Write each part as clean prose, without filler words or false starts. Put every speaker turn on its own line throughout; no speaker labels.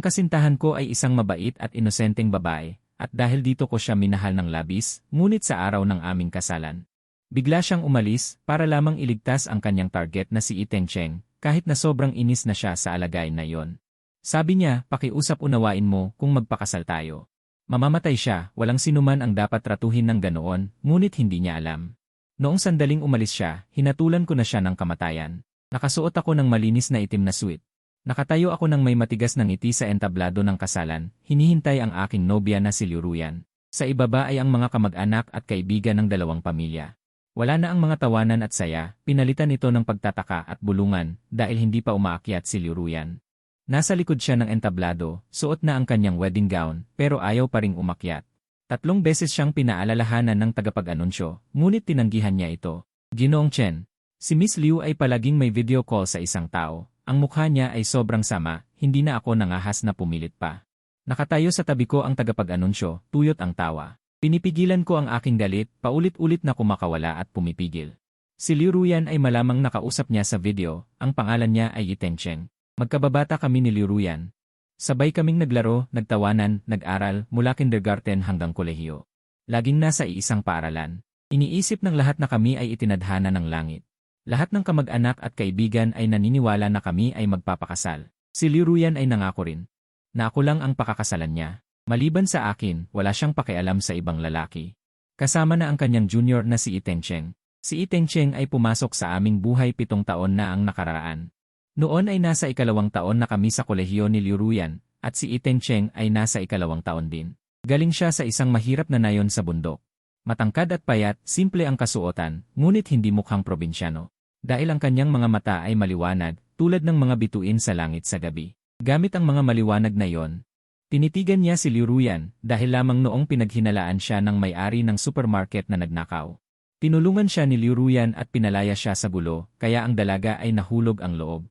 Ang kasintahan ko ay isang mabait at inosenteng babae, at dahil dito ko siya minahal ng labis, ngunit sa araw ng aming kasalan. Bigla siyang umalis para lamang iligtas ang kanyang target na si Ethan Cheng, kahit na sobrang inis na siya sa alagay na yon. Sabi niya, pakiusap unawain mo kung magpakasal tayo. Mamamatay siya, walang sinuman ang dapat tratuhin ng ganoon, ngunit hindi niya alam. Noong sandaling umalis siya, hinatulan ko na siya ng kamatayan. Nakasuot ako ng malinis na itim na suit. Nakatayo ako ng may matigas na ngiti sa entablado ng kasalan, hinihintay ang aking nobya na si Liu Ruyan. Sa ibaba ay ang mga kamag-anak at kaibigan ng dalawang pamilya. Wala na ang mga tawanan at saya, pinalitan ito ng pagtataka at bulungan dahil hindi pa umaakyat si Liu Ruyan. Nasa likod siya ng entablado, suot na ang kanyang wedding gown, pero ayaw pa ring umakyat. 3 beses siyang pinaalalahanan ng tagapag-anunsyo, ngunit tinanggihan niya ito. Ginoong Chen. Si Miss Liu ay palaging may video call sa isang tao. Ang mukha niya ay sobrang sama, hindi na ako nangahas na pumilit pa. Nakatayo sa tabi ko ang tagapag-anunsyo, tuyot ang tawa. Pinipigilan ko ang aking galit, paulit-ulit na kumakawala at pumipigil. Si Liu Ruyan ay malamang nakausap niya sa video, ang pangalan niya ay Ethan Cheng. Magkababata kami ni Liu Ruyan. Sabay kaming naglaro, nagtawanan, nag-aral, mula kindergarten hanggang kolehiyo. Laging nasa iisang paaralan. Iniisip ng lahat na kami ay itinadhana ng langit. Lahat ng kamag-anak at kaibigan ay naniniwala na kami ay magpapakasal. Si Liu Ruyan ay nangako rin na ako lang ang pakakasalan niya. Maliban sa akin, wala siyang pakialam sa ibang lalaki. Kasama na ang kanyang junior na si Ethan Cheng. Si Ethan Cheng ay pumasok sa aming buhay 7 taon na ang nakaraan. Noon ay nasa 2 taon na kami sa kolehiyo ni Liu Ruyan, at si Ethan Cheng ay nasa 2 taon din. Galing siya sa isang mahirap na nayon sa bundok. Matangkad at payat, simple ang kasuotan, ngunit hindi mukhang probinsyano. Dahil ang kanyang mga mata ay maliwanag, tulad ng mga bituin sa langit sa gabi. Gamit ang mga maliwanag na yon, tinitigan niya si Liu Ruyan dahil lamang noong pinaghinalaan siya ng may-ari ng supermarket na nagnakaw. Tinulungan siya ni Liu Ruyan at pinalaya siya sa gulo, kaya ang dalaga ay nahulog ang loob.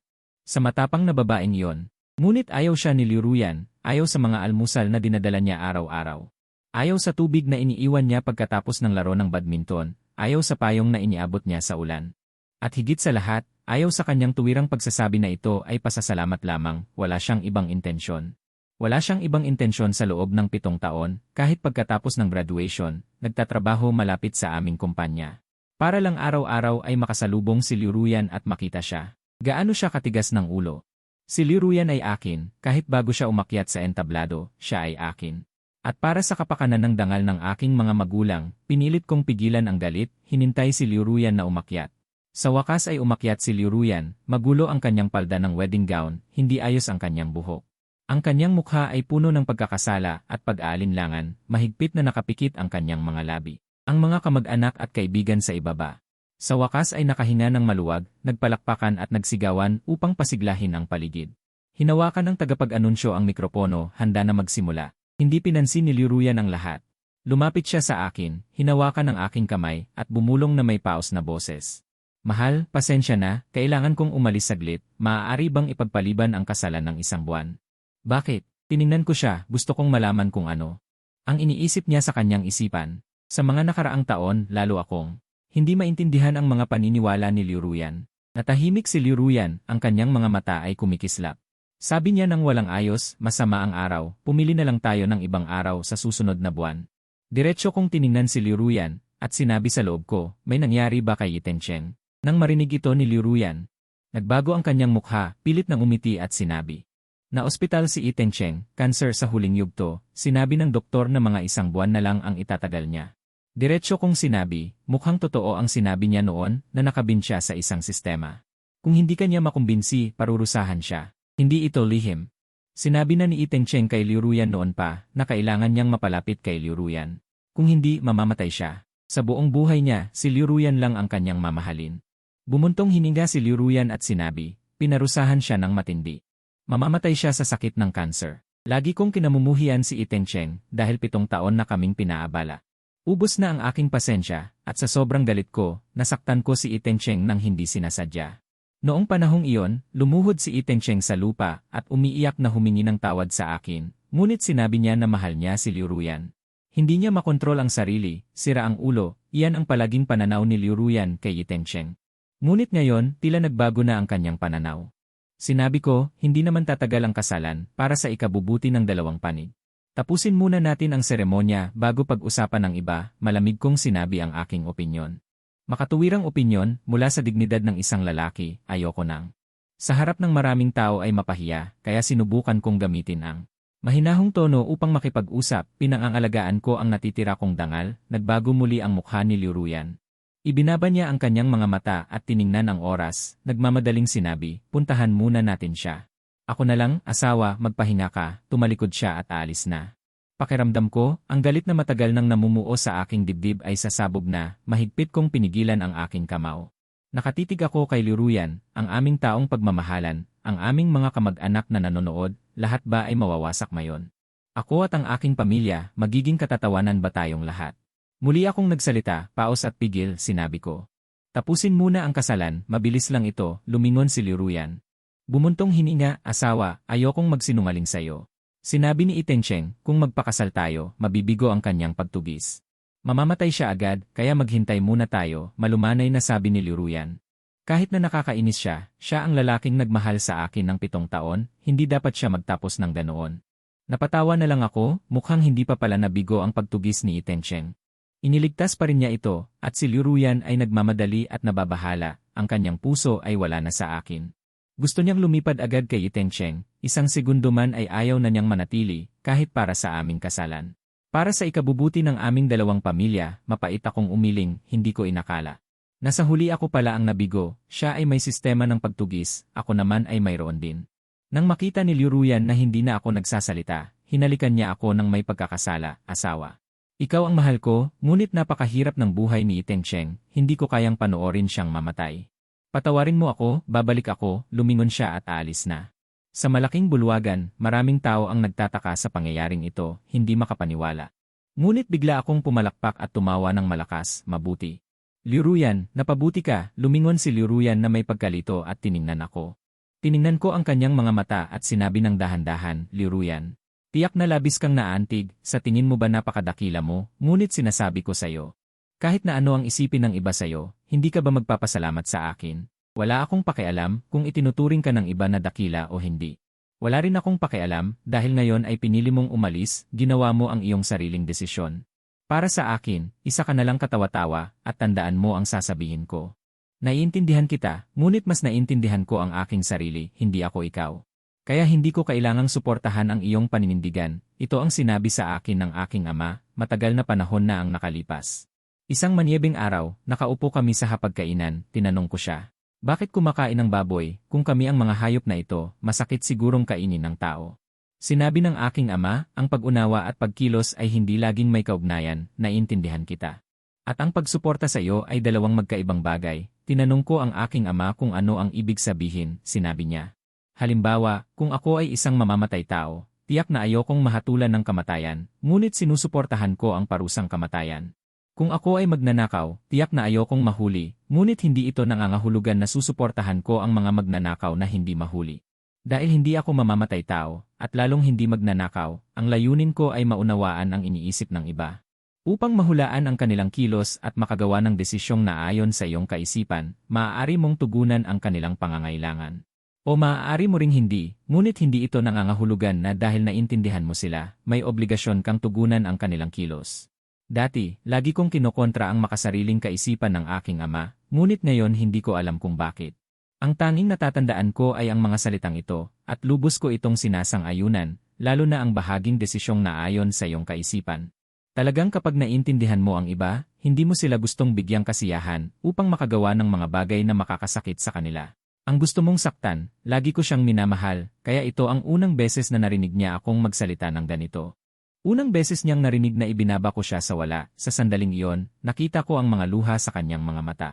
Sa matapang na babaeng yon, ngunit ayaw siya ni Liu Ruyan, ayaw sa mga almusal na dinadala niya araw-araw. Ayaw sa tubig na iniiwan niya pagkatapos ng laro ng badminton, ayaw sa payong na iniabot niya sa ulan. At higit sa lahat, ayaw sa kanyang tuwirang pagsasabi na ito ay pasasalamat lamang, wala siyang ibang intensyon. Wala siyang ibang intensyon sa loob ng 7 taon, kahit pagkatapos ng graduation, nagtatrabaho malapit sa aming kumpanya. Para lang araw-araw ay makasalubong si Liu Ruyan at makita siya. Gaano siya katigas ng ulo. Si Liu Ruyan ay akin, kahit bago siya umakyat sa entablado, siya ay akin. At para sa kapakanan ng dangal ng aking mga magulang, pinilit kong pigilan ang galit, hinintay si Liu Ruyan na umakyat. Sa wakas ay umakyat si Liu Ruyan, magulo ang kanyang palda ng wedding gown, hindi ayos ang kanyang buhok. Ang kanyang mukha ay puno ng pagkakasala at pag-aalinlangan, mahigpit na nakapikit ang kanyang mga labi. Ang mga kamag-anak at kaibigan sa ibaba. Sa wakas ay nakahinga ng maluwag, nagpalakpakan at nagsigawan upang pasiglahin ang paligid. Hinawakan ng tagapag-anunsyo ang mikropono, handa na magsimula. Hindi pinansin ni Liu Ruyan ang lahat. Lumapit siya sa akin, hinawakan ang aking kamay, at bumulong na may paos na boses. Mahal, pasensya na, kailangan kong umalis saglit, maaari bang ipagpaliban ang kasalan ng 1 buwan? Bakit? Tiningnan ko siya, gusto kong malaman kung ano. Ang iniisip niya sa kanyang isipan. Sa mga nakaraang taon, lalo akong hindi maintindihan ang mga paniniwala ni Liu Ruyan. Natahimik si Liu Ruyan, ang kanyang mga mata ay kumikislap. Sabi niya nang walang ayos, masama ang araw, pumili na lang tayo ng ibang araw sa susunod na buwan. Diretso kong tiningnan si Liu Ruyan, at sinabi sa loob ko, may nangyari ba kay Ethan Cheng? Nang marinig ito ni Liu Ruyan, nagbago ang kanyang mukha, pilit nang umiti at sinabi. Na-ospital si Ethan Cheng, cancer sa huling yugto, sinabi ng doktor na mga 1 buwan na lang ang itatagal niya. Diretso kong sinabi, mukhang totoo ang sinabi niya noon na nakabin siya sa isang sistema. Kung hindi kanya makumbinsi, parurusahan siya. Hindi ito lihim. Sinabi na ni Ethan Cheng kay Liu Ruyan noon pa na kailangan niyang mapalapit kay Liu Ruyan. Kung hindi, mamamatay siya. Sa buong buhay niya, si Liu Ruyan lang ang kanyang mamahalin. Bumuntong hininga si Liu Ruyan at sinabi, pinarusahan siya ng matindi. Mamamatay siya sa sakit ng cancer. Lagi kong kinamumuhian si Ethan Cheng dahil 7 taon na kaming pinaabala. Ubos na ang aking pasensya at sa sobrang galit ko, nasaktan ko si Ethan Cheng nang hindi sinasadya. Noong panahong iyon, lumuhod si Ethan Cheng sa lupa at umiiyak na humingi ng tawad sa akin, ngunit sinabi niya na mahal niya si Liu Ruyan. Hindi niya makontrol ang sarili, sira ang ulo, iyan ang palaging pananaw ni Liu Ruyan kay Ethan Cheng. Ngunit ngayon, tila nagbago na ang kanyang pananaw. Sinabi ko, hindi naman tatagal ang kasalan para sa ikabubuti ng dalawang panig. Tapusin muna natin ang seremonya bago pag-usapan ng iba, malamig kong sinabi ang aking opinyon. Makatuwirang opinyon mula sa dignidad ng isang lalaki, ayoko nang. Sa harap ng maraming tao ay mapahiya, kaya sinubukan kong gamitin ang mahinahong tono upang makipag-usap, pinangangalagaan ko ang natitira kong dangal, nagbago muli ang mukha ni Liuruyan. Ibinaba niya ang kanyang mga mata at tiningnan ang oras, nagmamadaling sinabi, puntahan muna natin siya. Ako na lang, asawa, magpahinga ka, tumalikod siya at aalis na. Pakiramdam ko, ang galit na matagal nang namumuo sa aking dibdib ay sasabog na, mahigpit kong pinigilan ang aking kamao. Nakatitig ako kay Liuruyan, ang aming taong pagmamahalan, ang aming mga kamag-anak na nanonood, lahat ba ay mawawasak mayon? Ako at ang aking pamilya, magiging katatawanan ba tayong lahat? Muli akong nagsalita, paos at pigil, sinabi ko. Tapusin muna ang kasalan, mabilis lang ito, lumingon si Liuruyan. Bumuntong hininga, asawa, ayokong magsinungaling sayo. Sinabi ni Itencheng, kung magpakasal tayo, mabibigo ang kanyang pagtugis. Mamamatay siya agad, kaya maghintay muna tayo, malumanay na sabi ni Liuruyan. Kahit na nakakainis siya, siya ang lalaking nagmahal sa akin ng 7 taon, hindi dapat siya magtapos ng ganoon. Napatawa na lang ako, mukhang hindi pa pala nabigo ang pagtugis ni Itencheng. Iniligtas pa rin niya ito, at si Liuruyan ay nagmamadali at nababahala, ang kanyang puso ay wala na sa akin. Gusto niyang lumipad agad kay Itencheng, isang segundo man ay ayaw na niyang manatili, kahit para sa aming kasalan. Para sa ikabubuti ng aming dalawang pamilya, mapait akong umiling, hindi ko inakala. Nasa huli ako pala ang nabigo, siya ay may sistema ng pagtugis, ako naman ay mayroon din. Nang makita ni Liuruyan na hindi na ako nagsasalita, hinalikan niya ako ng may pagkakasala, asawa. Ikaw ang mahal ko, ngunit napakahirap ng buhay ni Itencheng, hindi ko kayang panoorin siyang mamatay. Patawarin mo ako, babalik ako, lumingon siya at aalis na. Sa malaking bulwagan, maraming tao ang nagtataka sa pangyayaring ito, hindi makapaniwala. Ngunit bigla akong pumalakpak at tumawa ng malakas, mabuti. Liuruyan, napabuti ka, lumingon si Liuruyan na may pagkalito at tiningnan ako. Tiningnan ko ang kanyang mga mata at sinabi ng dahan-dahan, Liuruyan. Tiyak na labis kang naantig, sa tingin mo ba napakadakila mo, ngunit sinasabi ko sa'yo. Kahit na ano ang isipin ng iba sa'yo, hindi ka ba magpapasalamat sa akin? Wala akong pakialam kung itinuturing ka ng iba na dakila o hindi. Wala rin akong pakialam dahil ngayon ay pinili mong umalis, ginawa mo ang iyong sariling desisyon. Para sa akin, isa ka na lang katawa-tawa at tandaan mo ang sasabihin ko. Naiintindihan kita, ngunit mas naiintindihan ko ang aking sarili, hindi ako ikaw. Kaya hindi ko kailangang suportahan ang iyong paninindigan, ito ang sinabi sa akin ng aking ama, matagal na panahon na ang nakalipas. Isang manyebeng araw, nakaupo kami sa hapagkainan, tinanong ko siya. Bakit kumakain ng baboy, kung kami ang mga hayop na ito, masakit sigurong kainin ng tao. Sinabi ng aking ama, ang pag-unawa at pagkilos ay hindi laging may kaugnayan, naiintindihan kita. At ang pagsuporta sa iyo ay dalawang magkaibang bagay, tinanong ko ang aking ama kung ano ang ibig sabihin, sinabi niya. Halimbawa, kung ako ay isang mamamatay tao, tiyak na ayokong mahatulan ng kamatayan, ngunit sinusuportahan ko ang parusang kamatayan. Kung ako ay magnanakaw, tiyak na ayokong mahuli, ngunit hindi ito nangangahulugan na susuportahan ko ang mga magnanakaw na hindi mahuli. Dahil hindi ako mamamatay tao, at lalong hindi magnanakaw, ang layunin ko ay maunawaan ang iniisip ng iba. Upang mahulaan ang kanilang kilos at makagawa ng desisyong naayon sa iyong kaisipan, maaari mong tugunan ang kanilang pangangailangan. O maaari mo ring hindi, ngunit hindi ito nangangahulugan na dahil naintindihan mo sila, may obligasyon kang tugunan ang kanilang kilos. Dati, lagi kong kinokontra ang makasariling kaisipan ng aking ama, ngunit ngayon hindi ko alam kung bakit. Ang tanging natatandaan ko ay ang mga salitang ito, at lubos ko itong sinasang-ayunan, lalo na ang bahaging desisyong naayon sa iyong kaisipan. Talagang kapag naintindihan mo ang iba, hindi mo sila gustong bigyang kasiyahan upang makagawa ng mga bagay na makakasakit sa kanila. Ang gusto mong saktan, lagi ko siyang minamahal, kaya ito ang unang beses na narinig niya akong magsalita ng ganito. Unang beses niyang narinig na ibinaba ko siya sa wala, sa sandaling iyon, nakita ko ang mga luha sa kanyang mga mata.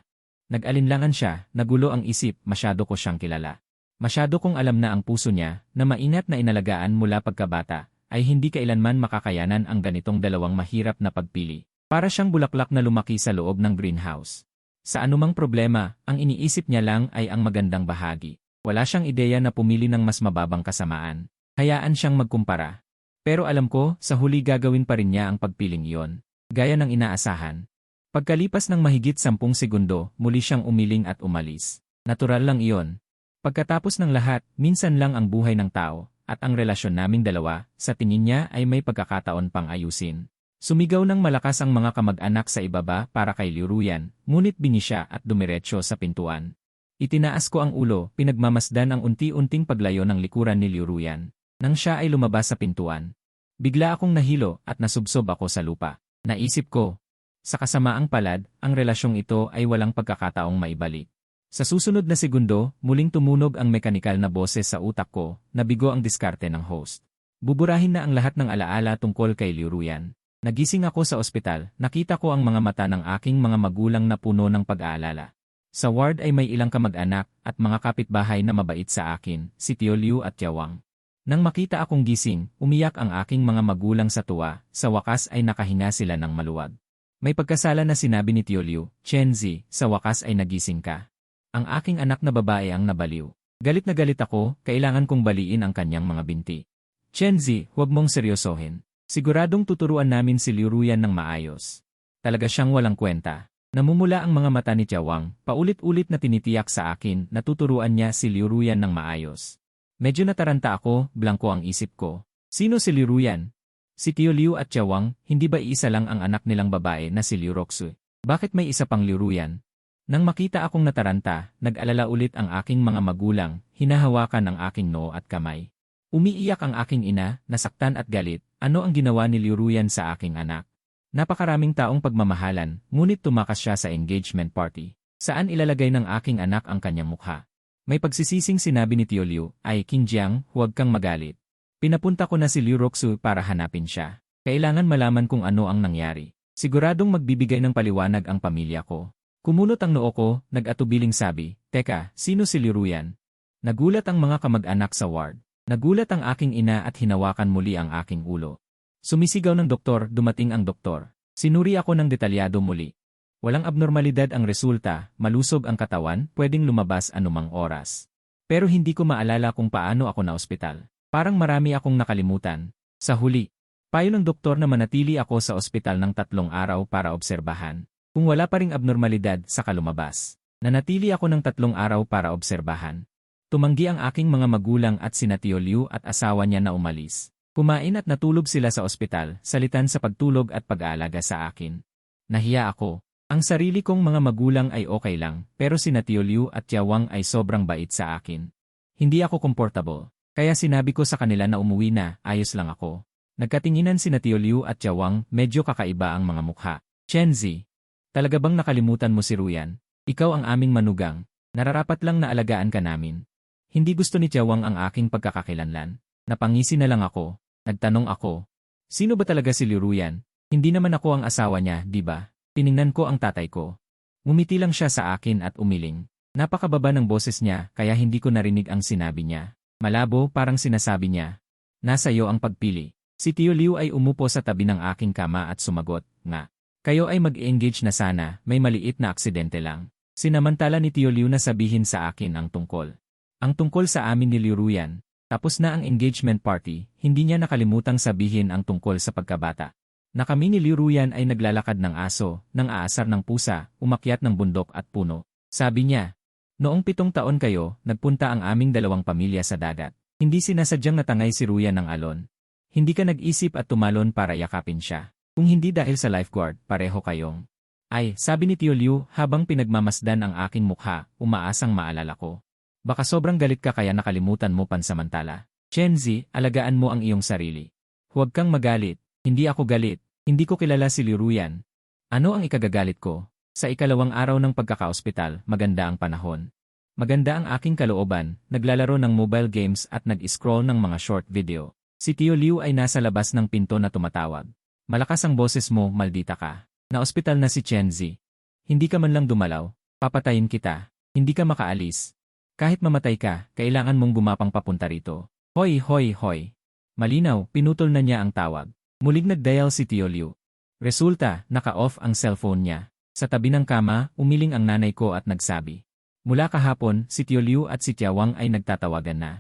Nag-alinlangan siya, nagulo ang isip, masyado ko siyang kilala. Masyado kong alam na ang puso niya, na maingat na inalagaan mula pagkabata, ay hindi kailanman makakayanan ang ganitong dalawang mahirap na pagpili. Para siyang bulaklak na lumaki sa loob ng greenhouse. Sa anumang problema, ang iniisip niya lang ay ang magandang bahagi. Wala siyang ideya na pumili ng mas mababang kasamaan. Hayaan siyang magkumpara. Pero alam ko, sa huli gagawin pa rin niya ang pagpiling iyon. Gaya ng inaasahan. Pagkalipas ng mahigit 10 segundo, muli siyang umiling at umalis. Natural lang iyon. Pagkatapos ng lahat, minsan lang ang buhay ng tao, at ang relasyon naming dalawa, sa tingin niya ay may pagkakataon pang ayusin. Sumigaw ng malakas ang mga kamag-anak sa ibaba para kay Liu Ruyan, ngunit bingi siya at dumiretso sa pintuan. Itinaas ko ang ulo, pinagmamasdan ang unti-unting paglayo ng likuran ni Liu Ruyan. Nang siya ay lumabas sa pintuan, bigla akong nahilo at nasubsob ako sa lupa. Naisip ko, sa kasamaang palad, ang relasyong ito ay walang pagkakataong maibalik. Sa susunod na segundo, muling tumunog ang mekanikal na boses sa utak ko, nabigo ang diskarte ng host. Buburahin na ang lahat ng alaala tungkol kay Liu Ruyan. Nagising ako sa ospital, nakita ko ang mga mata ng aking mga magulang na puno ng pag-aalala. Sa ward ay may ilang kamag-anak at mga kapitbahay na mabait sa akin, si Tio Liu at Yawang. Nang makita akong gising, umiyak ang aking mga magulang sa tuwa, sa wakas ay nakahinga sila ng maluwag. May pagkasala na sinabi ni Tio Liu, "Chenzi, sa wakas ay nagising ka." Ang aking anak na babae ang nabaliw. Galit na galit ako, kailangan kong baliin ang kanyang mga binti. "Chenzi, huwag mong seryosohin. Siguradong tuturuan namin si Liu Ruyan ng maayos." Talaga siyang walang kwenta. Namumula ang mga mata ni Tiawang, paulit-ulit na tinitiyak sa akin na tuturuan niya si Liu Ruyan ng maayos. Medyo nataranta ako, blanko ang isip ko. Sino si Liu Ruyan? Si Tio Liu at Tiawang, hindi ba iisa lang ang anak nilang babae na si Liu Roxu? Bakit may isa pang Liu Ruyan? Nang makita akong nataranta, nag-alala ulit ang aking mga magulang, hinahawakan ang aking noo at kamay. Umiiyak ang aking ina, nasaktan at galit. Ano ang ginawa ni Liu Ruyan sa aking anak? Napakaraming taong pagmamahalan, ngunit tumakas siya sa engagement party. Saan ilalagay ng aking anak ang kanyang mukha? May pagsisising sinabi ni Tio Liu, "Ay King Jiang, huwag kang magalit. Pinapunta ko na si Liu Roxu para hanapin siya. Kailangan malaman kung ano ang nangyari. Siguradong magbibigay ng paliwanag ang pamilya ko." Kumunot ang noo ko, nag-atubiling sabi, "Teka, sino si Liu Ruyan?" Nagulat ang mga kamag-anak sa ward. Nagulat ang aking ina at hinawakan muli ang aking ulo. Sumisigaw ng doktor, dumating ang doktor. Sinuri ako ng detalyado muli. Walang abnormalidad ang resulta, malusog ang katawan, pwedeng lumabas anumang oras. Pero hindi ko maalala kung paano ako na ospital. Parang marami akong nakalimutan. Sa huli, payo ng doktor na manatili ako sa ospital ng 3 araw para obserbahan. Kung wala pa ring abnormalidad, saka lumabas. Nanatili ako ng 3 araw para obserbahan. Tumanggi ang aking mga magulang at sina Tio Liu at asawa niya na umalis. Kumain at natulog sila sa ospital, salitan sa pagtulog at pag-aalaga sa akin. Nahiya ako. Ang sarili kong mga magulang ay okay lang, pero sina Tio Liu at Tiawang ay sobrang bait sa akin. Hindi ako comfortable. Kaya sinabi ko sa kanila na umuwi na, ayos lang ako. Nagkatinginan sina Tio Liu at Tiawang, medyo kakaiba ang mga mukha. "Chenzi, talaga bang nakalimutan mo si Ruyan? Ikaw ang aming manugang. Nararapat lang na alagaan ka namin." Hindi gusto ni Tiawang ang aking pagkakakilanlan. Napangisi na lang ako. Nagtanong ako, "Sino ba talaga si Liu Ruyan? Hindi naman ako ang asawa niya, di ba?" Tiningnan ko ang tatay ko. Ngumiti lang siya sa akin at umiling. Napakababa ng boses niya kaya hindi ko narinig ang sinabi niya. Malabo, parang sinasabi niya, "Nasa iyo ang pagpili." Si Tio Liu ay umupo sa tabi ng aking kama at sumagot, "Nga. Kayo ay mag-engage na sana, may maliit na aksidente lang." Sinamantala ni Tio Liu na sabihin sa akin ang tungkol. Ang tungkol sa amin ni Liu Ruyan. Tapos na ang engagement party, hindi niya nakalimutang sabihin ang tungkol sa pagkabata. Na kami ni Liu Ruyan ay naglalakad ng aso, ng aasar ng pusa, umakyat ng bundok at puno. Sabi niya, "Noong 7 taon kayo, nagpunta ang aming 2 pamilya sa dagat. Hindi sinasadyang natangay si Ruyan ng alon. Hindi ka nag-isip at tumalon para yakapin siya. Kung hindi dahil sa lifeguard, pareho kayong." Ay, sabi ni Tio Liu habang pinagmamasdan ang aking mukha, umaasang maalala ko. "Baka sobrang galit ka kaya nakalimutan mo pansamantala. Chenzi, alagaan mo ang iyong sarili. Huwag kang magalit." "Hindi ako galit. Hindi ko kilala si Liu Ruyan." "Ano ang ikagagalit ko? Sa ikalawang araw ng pagkaka-ospital, maganda ang panahon. Maganda ang aking kalooban, naglalaro ng mobile games at nag-scroll ng mga short video. Si Tio Liu ay nasa labas ng pinto na tumatawag. Malakas ang boses mo, maldita ka. Na-ospital na si Chenzi. Hindi ka man lang dumalaw. Papatayin kita. Hindi ka makaalis. Kahit mamatay ka, kailangan mong gumapang papunta rito. Hoy, hoy, hoy." Malinaw, pinutol na niya ang tawag. Muling nag-dial si Tio Liu. Resulta, naka-off ang cellphone niya. Sa tabi ng kama, umiling ang nanay ko at nagsabi. Mula kahapon, si Tio Liu at si Tiawang ay nagtatawagan na.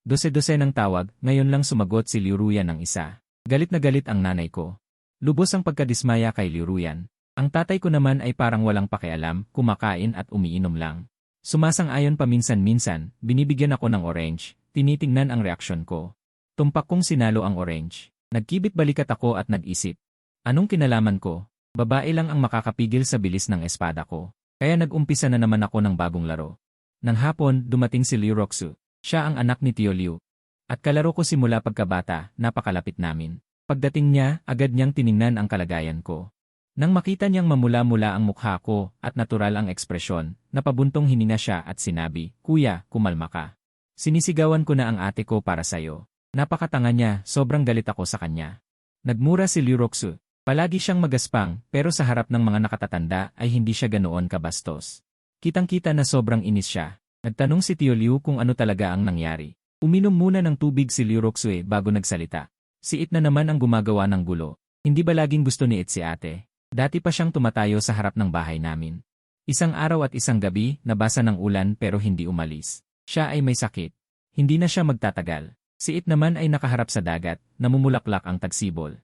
Dose-dose ng tawag, ngayon lang sumagot si Liu Ruyan ng isa. Galit na galit ang nanay ko. Lubos ang pagkadismaya kay Liu Ruyan. Ang tatay ko naman ay parang walang pakialam, kumakain at umiinom lang. Sumasang-ayon paminsan-minsan, binibigyan ako ng orange, tinitingnan ang reaksyon ko. Tumpak kong sinalo ang orange. Nagkibit balikat ako at nag-isip. Anong kinalaman ko? Babae lang ang makakapigil sa bilis ng espada ko. Kaya nag-umpisa na naman ako ng bagong laro. Nang hapon, dumating si Liu Roxu. Siya ang anak ni Tio Liu. At kalaro ko simula pagkabata, napakalapit namin. Pagdating niya, agad niyang tiningnan ang kalagayan ko. Nang makita niyang mamula-mula ang mukha ko at natural ang ekspresyon, napabuntong hininga siya at sinabi, "Kuya, kumalma ka. Sinisigawan ko na ang ate ko para sayo." Napakatanga niya, sobrang galit ako sa kanya. Nagmura si Liu Roxu. Palagi siyang magaspang, pero sa harap ng mga nakatatanda ay hindi siya ganoon kabastos. Kitang-kita na sobrang inis siya. Nagtanong si Tio Liu kung ano talaga ang nangyari. Uminom muna ng tubig si Liu Roxue bago nagsalita. Si It na naman ang gumagawa ng gulo. Hindi ba laging gusto ni It si ate? Dati pa siyang tumatayo sa harap ng bahay namin. Isang araw at isang gabi, nabasa ng ulan pero hindi umalis. Siya ay may sakit. Hindi na siya magtatagal. Si It naman ay nakaharap sa dagat, namumulaklak ang tagsibol.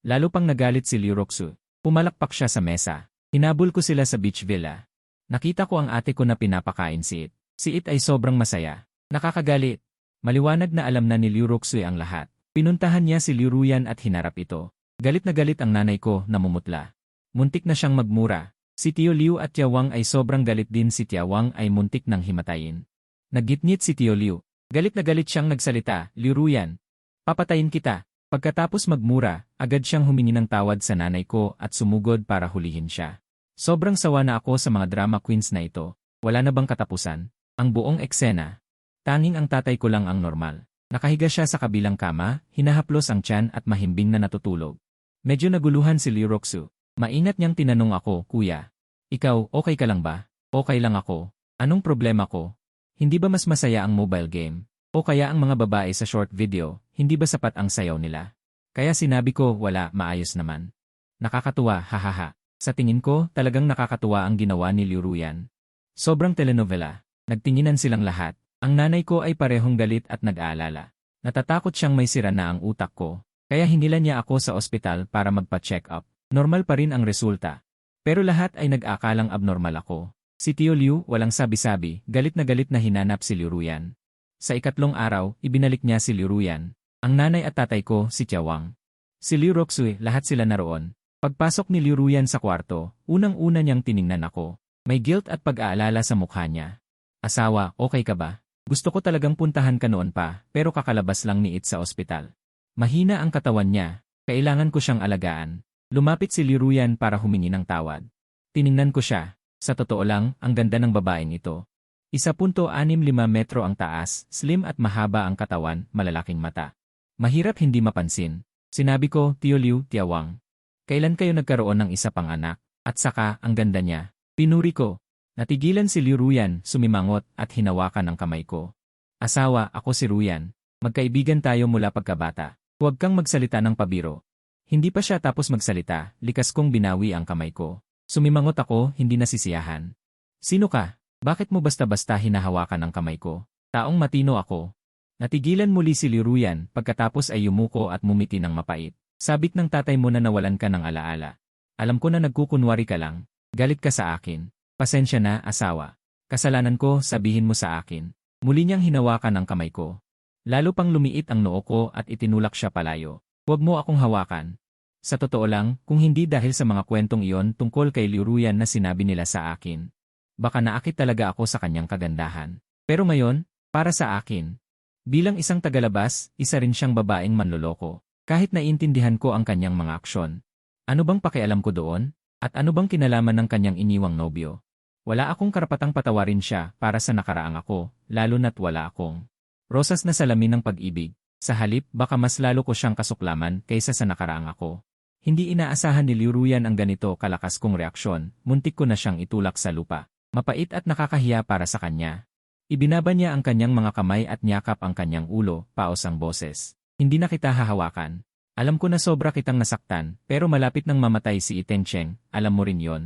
Lalo pang nagalit si Liu Roxu. Pumalakpak siya sa mesa. Hinabol ko sila sa beach villa. Nakita ko ang ate ko na pinapakain si It. Si It ay sobrang masaya. Nakakagalit. Maliwanag na alam na ni Liu Roxue ang lahat. Pinuntahan niya si Liu Ruyan at hinarap ito. Galit na galit ang nanay ko, namumutla. Muntik na siyang magmura. Si Tio Liu at Tia Wang ay sobrang galit din, si Tia Wang ay muntik nang himatayin. Naggitngit si Tio Liu. Galit na galit siyang nagsalita, "Liu Ruyan, papatayin kita." Pagkatapos magmura, agad siyang humingi ng tawad sa nanay ko at sumugod para hulihin siya. Sobrang sawa na ako sa mga drama queens na ito. Wala na bang katapusan? Ang buong eksena. Tanging ang tatay ko lang ang normal. Nakahiga siya sa kabilang kama, hinahaplos ang tiyan at mahimbing na natutulog. Medyo naguluhan si Liu Roxu. Maingat niyang tinanong ako, "Kuya, ikaw, okay ka lang ba?" "Okay lang ako." "Anong problema ko? Hindi ba mas masaya ang mobile game? O kaya ang mga babae sa short video, hindi ba sapat ang sayaw nila?" Kaya sinabi ko, "Wala, maayos naman." Nakakatuwa, hahaha. Sa tingin ko, talagang nakakatuwa ang ginawa ni Liu Ruyan. Sobrang telenovela. Nagtinginan silang lahat. Ang nanay ko ay parehong galit at nag-aalala. Natatakot siyang may sira na ang utak ko. Kaya hinila niya ako sa ospital para magpa-check up. Normal pa rin ang resulta. Pero lahat ay nag-akalang abnormal ako. Si Tio Liu, walang sabi-sabi, galit na hinanap si Liu Ruyan. Sa ikatlong araw, ibinalik niya si Liu Ruyan. Ang nanay at tatay ko, si Tia Wang. Si Liu Roxue, lahat sila naroon. Pagpasok ni Liu Ruyan sa kwarto, unang-una niyang tiningnan ako. May guilt at pag-aalala sa mukha niya. "Asawa, okay ka ba? Gusto ko talagang puntahan ka noon pa, pero kakalabas lang ni It sa ospital." Mahina ang katawan niya. Kailangan ko siyang alagaan. Lumapit si Liu Ruyan para humingi ng tawad. Tiningnan ko siya. Sa totoo lang, ang ganda ng babaeng ito. 1.65 metro ang taas, slim at mahaba ang katawan, malalaking mata. Mahirap hindi mapansin. Sinabi ko, "Tio Liu, Tia Wang, kailan kayo nagkaroon ng isa pang anak? At saka, ang ganda niya." Pinuri ko. Natigilan si Liu Ruyan, sumimangot at hinawakan ang kamay ko. "Asawa, ako si Ruyan. Magkaibigan tayo mula pagkabata. Huwag kang magsalita ng pabiro." Hindi pa siya tapos magsalita, likas kong binawi ang kamay ko. Sumimangot ako, hindi nasisiyahan. "Sino ka? Bakit mo basta-basta hinahawakan ang kamay ko?" Taong matino ako. Natigilan muli si Liu Ruyan, pagkatapos ay yumuko at mumiti ng mapait. "Sabit ng tatay mo na nawalan ka ng alaala. Alam ko na nagkukunwari ka lang. Galit ka sa akin. Pasensya na, asawa. Kasalanan ko, sabihin mo sa akin." Muli niyang hinawakan ang kamay ko. Lalo pang lumiit ang noo ko at itinulak siya palayo. "Huwag mo akong hawakan." Sa totoo lang, kung hindi dahil sa mga kwentong iyon tungkol kay Liu Ruyan na sinabi nila sa akin, baka naakit talaga ako sa kanyang kagandahan. Pero ngayon, para sa akin, bilang isang tagalabas, isa rin siyang babaeng manloloko. Kahit naiintindihan ko ang kanyang mga aksyon. Ano bang pakialam ko doon? At ano bang kinalaman ng kanyang iniwang nobyo? Wala akong karapatang patawarin siya para sa nakaraang ako, lalo na't wala akong rosas na salamin ng pag-ibig. Sa halip, baka mas lalo ko siyang kasuklaman kaysa sa nakaraang ako. Hindi inaasahan ni Liu Ruyan ang ganito kalakas kong reaksyon, muntik ko na siyang itulak sa lupa. Mapait at nakakahiya para sa kanya. Ibinaba niya ang kanyang mga kamay at niyakap ang kanyang ulo, paos ang boses. "Hindi na kita hahawakan. Alam ko na sobra kitang nasaktan, pero malapit nang mamatay si Itencheng, alam mo rin yon.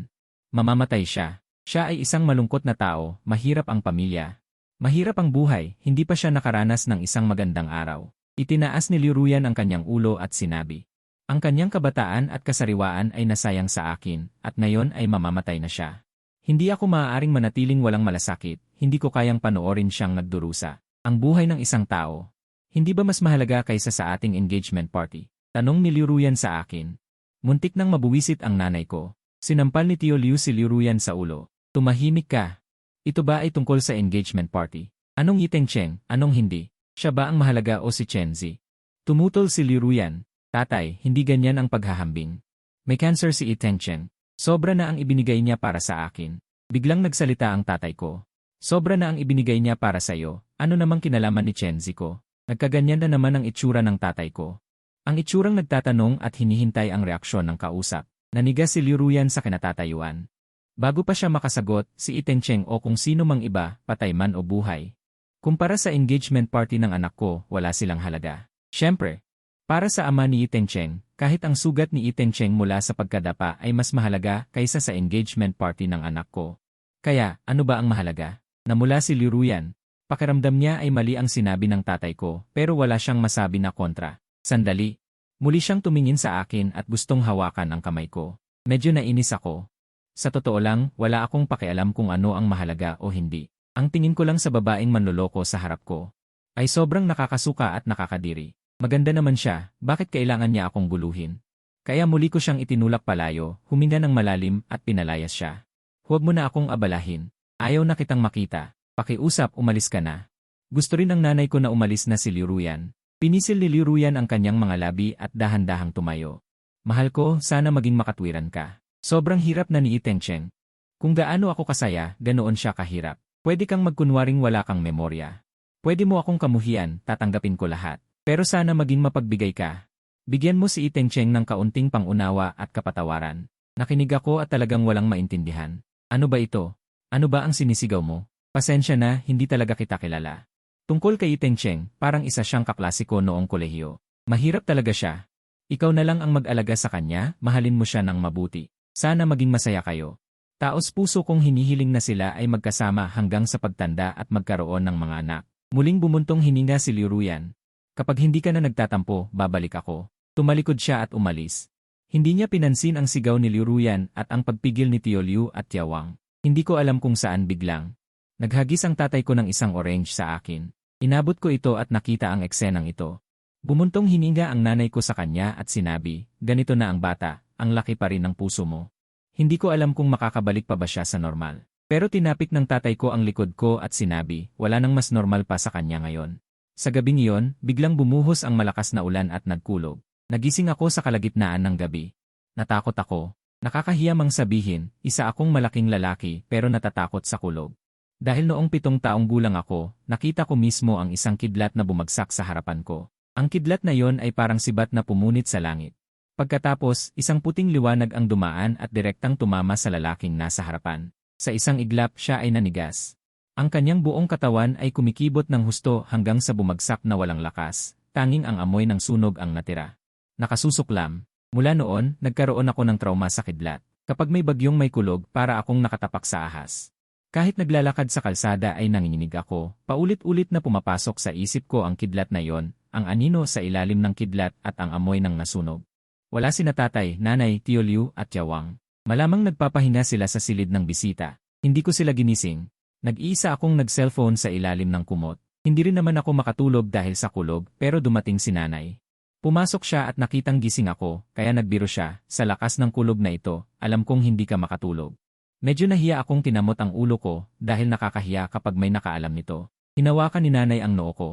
Mamamatay siya. Siya ay isang malungkot na tao, mahirap ang pamilya. Mahirap ang buhay, hindi pa siya nakaranas ng isang magandang araw." Itinaas ni Liu Ruyan ang kanyang ulo at sinabi, "Ang kanyang kabataan at kasariwaan ay nasayang sa akin, at ngayon ay mamamatay na siya. Hindi ako maaaring manatiling walang malasakit, hindi ko kayang panoorin siyang nagdurusa. Ang buhay ng isang tao. Hindi ba mas mahalaga kaysa sa ating engagement party? Tanong ni Liu Ruyan sa akin. Muntik nang mabuwisit ang nanay ko. Sinampal ni Tio Liu si Liu Ruyan sa ulo. Tumahimik ka. Ito ba ay tungkol sa engagement party? Anong Yiteng Cheng, anong hindi? Siya ba ang mahalaga o si Chen Zi? Tumutol si Liu Ruyan. Tatay, hindi ganyan ang paghahambing. May cancer si Yiteng Cheng. Sobra na ang ibinigay niya para sa akin. Biglang nagsalita ang tatay ko. Sobra na ang ibinigay niya para sa'yo. Ano namang kinalaman ni Chen Zi ko? Nagkaganyan na naman ang itsura ng tatay ko. Ang itsurang nagtatanong at hinihintay ang reaksyon ng kausap. Nanigas si Liu Ruyan sa kinatatayuan. Bago pa siya makasagot, si Yiteng Cheng o kung sino mang iba, patay man o buhay. Kumpara sa engagement party ng anak ko, wala silang halaga. Siyempre, para sa ama ni Yiteng Cheng, kahit ang sugat ni Yiteng Cheng mula sa pagkadapa ay mas mahalaga kaysa sa engagement party ng anak ko. Kaya, ano ba ang mahalaga? Namula si Liu Ruyan. Pakiramdam niya ay mali ang sinabi ng tatay ko pero wala siyang masabi na kontra. Sandali. Muli siyang tumingin sa akin at gustong hawakan ang kamay ko. Medyo nainis ako. Sa totoo lang, wala akong pakialam kung ano ang mahalaga o hindi. Ang tingin ko lang sa babaeng manloloko sa harap ko ay sobrang nakakasuka at nakakadiri. Maganda naman siya, bakit kailangan niya akong guluhin? Kaya muli ko siyang itinulak palayo, huminga ng malalim at pinalayas siya. Huwag mo na akong abalahin. Ayaw na kitang makita. Pakiusap, umalis ka na. Gusto rin ng nanay ko na umalis na si Liu Ruyan. Pinisil ni Liu Ruyan ang kanyang mga labi at dahan-dahang tumayo. Mahal ko, sana maging makatwiran ka. Sobrang hirap na ni Yiteng Cheng. Kung gaano ako kasaya, ganoon siya kahirap. Pwede kang magkunwaring wala kang memorya. Pwede mo akong kamuhian, tatanggapin ko lahat. Pero sana maging mapagbigay ka. Bigyan mo si Yiteng Cheng ng kaunting pangunawa at kapatawaran. Nakinig ako at talagang walang maintindihan. Ano ba ito? Ano ba ang sinisigaw mo? Pasensya na, hindi talaga kita kilala. Tungkol kay Yiteng Cheng, parang isa siyang kaklasiko noong kolehiyo. Mahirap talaga siya. Ikaw na lang ang mag-alaga sa kanya, mahalin mo siya ng mabuti. Sana maging masaya kayo. Taos puso kong hinihiling na sila ay magkasama hanggang sa pagtanda at magkaroon ng mga anak. Muling bumuntong hininga si Liu Ruyan. Kapag hindi ka na nagtatampo, babalik ako. Tumalikod siya at umalis. Hindi niya pinansin ang sigaw ni Liu Ruyan at ang pagpigil ni Tio Liu at Tiawang. Hindi ko alam kung saan biglang. Naghagis ang tatay ko ng isang orange sa akin. Inabot ko ito at nakita ang eksenang ito. Bumuntong hininga ang nanay ko sa kanya at sinabi, ganito na ang bata, ang laki pa rin ng puso mo. Hindi ko alam kung makakabalik pa ba siya sa normal. Pero tinapik ng tatay ko ang likod ko at sinabi, wala nang mas normal pa sa kanya ngayon. Sa gabing iyon, biglang bumuhos ang malakas na ulan at nagkulog. Nagising ako sa kalagitnaan ng gabi. Natakot ako. Nakakahiya mang sabihin, isa akong malaking lalaki pero natatakot sa kulog. Dahil noong 7 taong gulang ako, nakita ko mismo ang isang kidlat na bumagsak sa harapan ko. Ang kidlat na yon ay parang sibat na pumunit sa langit. Pagkatapos, isang puting liwanag ang dumaan at direktang tumama sa lalaking nasa harapan. Sa isang iglap, siya ay nanigas. Ang kanyang buong katawan ay kumikibot ng husto hanggang sa bumagsak na walang lakas, tanging ang amoy ng sunog ang natira. Nakasusuklam. Mula noon, nagkaroon ako ng trauma sa kidlat. Kapag may bagyong may kulog, para akong nakatapak sa ahas. Kahit naglalakad sa kalsada ay nanginginig ako, paulit-ulit na pumapasok sa isip ko ang kidlat na yon, ang anino sa ilalim ng kidlat at ang amoy ng nasunog. Wala sina tatay, nanay, Tio Liu at Tiawang. Malamang nagpapahinga sila sa silid ng bisita. Hindi ko sila ginising. Nag-iisa akong nag-cellphone sa ilalim ng kumot. Hindi rin naman ako makatulog dahil sa kulog, pero dumating si nanay. Pumasok siya at nakitang gising ako, kaya nagbiro siya, sa lakas ng kulog na ito, alam kong hindi ka makatulog. Medyo nahiya akong kinamot ang ulo ko, dahil nakakahiya kapag may nakaalam nito. Hinawakan ni nanay ang noo ko.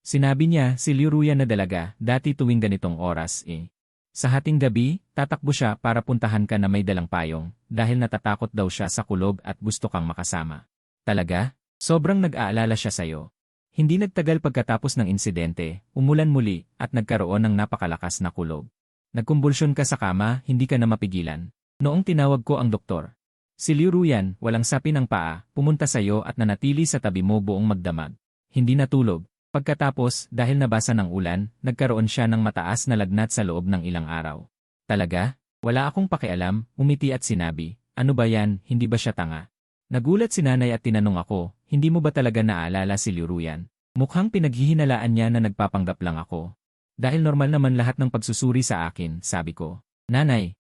Sinabi niya, si Liu Ruyan na dalaga, dati tuwing ganitong oras Sa hating gabi, tatakbo siya para puntahan ka na may dalang payong, dahil natatakot daw siya sa kulog at gusto kang makasama. Talaga? Sobrang nag-aalala siya sa'yo. Hindi nagtagal pagkatapos ng insidente, umulan muli, at nagkaroon ng napakalakas na kulog. Nagkumbulsyon ka sa kama, hindi ka na mapigilan. Noong tinawag ko ang doktor. Si Liu Ruyan, walang sapi ng paa, pumunta sa'yo at nanatili sa tabi mo buong magdamag. Hindi natulog. Pagkatapos, dahil nabasa ng ulan, nagkaroon siya ng mataas na lagnat sa loob ng ilang araw. Talaga? Wala akong pakialam, umiti at sinabi, ano ba yan, hindi ba siya tanga? Nagulat si nanay at tinanong ako, hindi mo ba talaga naaalala si Liu Ruyan? Mukhang pinaghihinalaan niya na nagpapanggap lang ako. Dahil normal naman lahat ng pagsusuri sa akin, sabi ko. Nanay,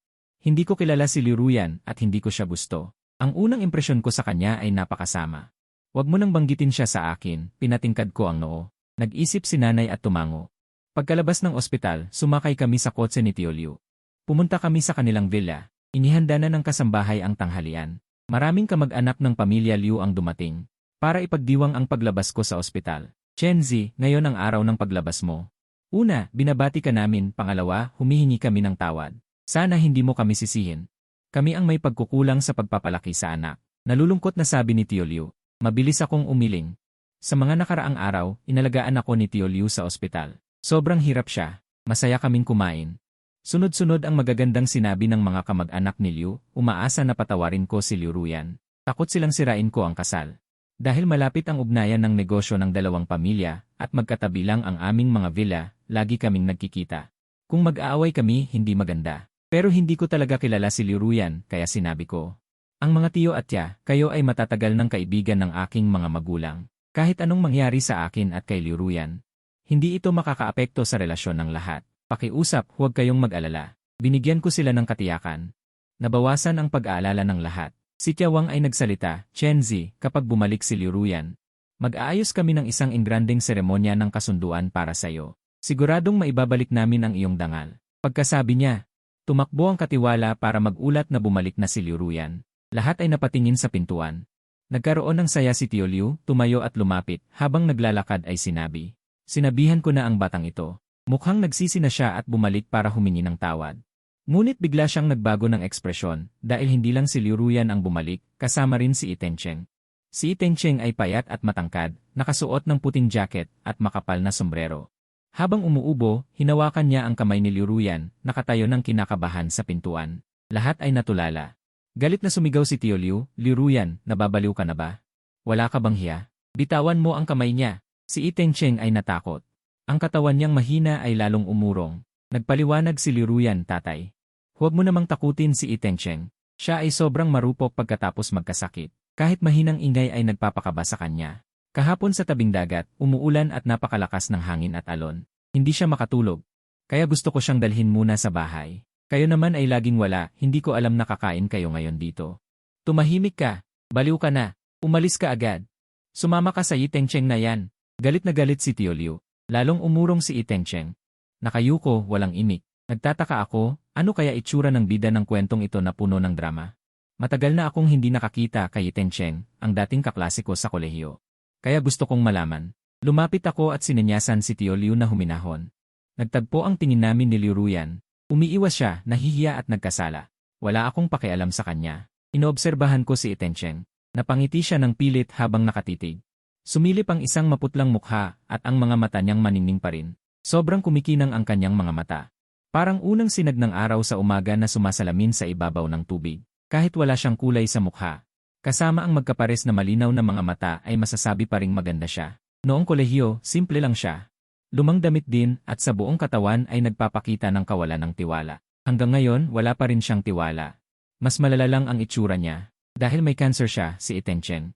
hindi ko kilala si Liu Ruyan at hindi ko siya gusto. Ang unang impresyon ko sa kanya ay napakasama. Huwag mo nang banggitin siya sa akin, pinatingkad ko ang noo. Nag-isip si nanay at tumango. Pagkalabas ng ospital, sumakay kami sa kotse ni Tio Liu. Pumunta kami sa kanilang villa. Inihanda na ng kasambahay ang tanghalian. Maraming kamag-anak ng pamilya Liu ang dumating para ipagdiwang ang paglabas ko sa ospital. Chenzi, ngayon ang araw ng paglabas mo. Una, binabati ka namin. Pangalawa, humihingi kami ng tawad. Sana hindi mo kami sisihin. Kami ang may pagkukulang sa pagpapalaki sa anak. Nalulungkot na sabi ni Tio Liu. Mabilis akong umiling. Sa mga nakaraang araw, inalagaan ako ni Tio Liu sa ospital. Sobrang hirap siya. Masaya kaming kumain. Sunod-sunod ang magagandang sinabi ng mga kamag-anak ni Liu, umaasa na patawarin ko si Liu Ruyan. Takot silang sirain ko ang kasal. Dahil malapit ang ugnayan ng negosyo ng dalawang pamilya at magkatabi lang ang aming mga villa, lagi kaming nagkikita. Kung mag-aaway kami, hindi maganda. Pero hindi ko talaga kilala si Liu Ruyan, kaya sinabi ko. Ang mga tiyo at tiya, kayo ay matatagal ng kaibigan ng aking mga magulang. Kahit anong mangyari sa akin at kay Liu Ruyan, hindi ito makakaapekto sa relasyon ng lahat. Pakiusap, huwag kayong mag-alala. Binigyan ko sila ng katiyakan. Nabawasan ang pag-aalala ng lahat. Si Tiawang ay nagsalita, Chenzi, kapag bumalik si Liu Ruyan, mag-aayos kami ng isang ingranding seremonya ng kasunduan para sa'yo. Siguradong maibabalik namin ang iyong dangal. Pagkasabi niya, tumakbo ang katiwala para magulat na bumalik na si Liu Ruyan. Lahat ay napatingin sa pintuan. Nagkaroon ng saya si Tio Liu, tumayo at lumapit, habang naglalakad ay sinabi. Sinabihan ko na ang batang ito. Mukhang nagsisi na siya at bumalik para humingi ng tawad. Ngunit bigla siyang nagbago ng ekspresyon dahil hindi lang si Liu Ruyan ang bumalik, kasama rin si Itencheng. Si Itencheng ay payat at matangkad, nakasuot ng puting jacket at makapal na sombrero. Habang umuubo, hinawakan niya ang kamay ni Liu Ruyan, nakatayo ng kinakabahan sa pintuan. Lahat ay natulala. Galit na sumigaw si Tio Liu, Liu Ruyan, nababaliw ka na ba? Wala ka bang hiya? Bitawan mo ang kamay niya. Si Itencheng ay natakot. Ang katawan niyang mahina ay lalong umurong. Nagpaliwanag si Liu Ruyan, tatay. Huwag mo namang takutin si Itencheng. Siya ay sobrang marupok pagkatapos magkasakit. Kahit mahinang ingay ay nagpapakaba sa kanya. Kahapon sa tabing dagat, umuulan at napakalakas ng hangin at alon. Hindi siya makatulog. Kaya gusto ko siyang dalhin muna sa bahay. Kayo naman ay laging wala, hindi ko alam na kakain kayo ngayon dito. Tumahimik ka. Baliw ka na. Umalis ka agad. Sumama ka sa Itencheng na yan. Galit na galit si Tio Liu. Lalong umurong si Itencheng. Nakayuko, walang imik. Nagtataka ako, ano kaya itsura ng bida ng kwentong ito na puno ng drama? Matagal na akong hindi nakakita kay Itencheng, ang dating kaklase ko sa kolehiyo. Kaya gusto kong malaman. Lumapit ako at sinenyasan si Tio Liu na huminahon. Nagtagpo ang tingin namin ni Liu Ruyan. Umiiwas siya, nahihiya at nagkasala. Wala akong pakialam sa kanya. Inoobserbahan ko si Itencheng. Napangiti siya ng pilit habang nakatitig. Sumilip ang isang maputlang mukha at ang mga mata niyang maningning pa rin. Sobrang kumikinang ang kanyang mga mata. Parang unang sinag ng araw sa umaga na sumasalamin sa ibabaw ng tubig. Kahit wala siyang kulay sa mukha. Kasama ang magkapares na malinaw na mga mata ay masasabi pa ring maganda siya. Noong kolehiyo, simple lang siya. Lumang damit din at sa buong katawan ay nagpapakita ng kawalan ng tiwala. Hanggang ngayon, wala pa rin siyang tiwala. Mas malala lang ang itsura niya. Dahil may cancer siya, si Itencheng.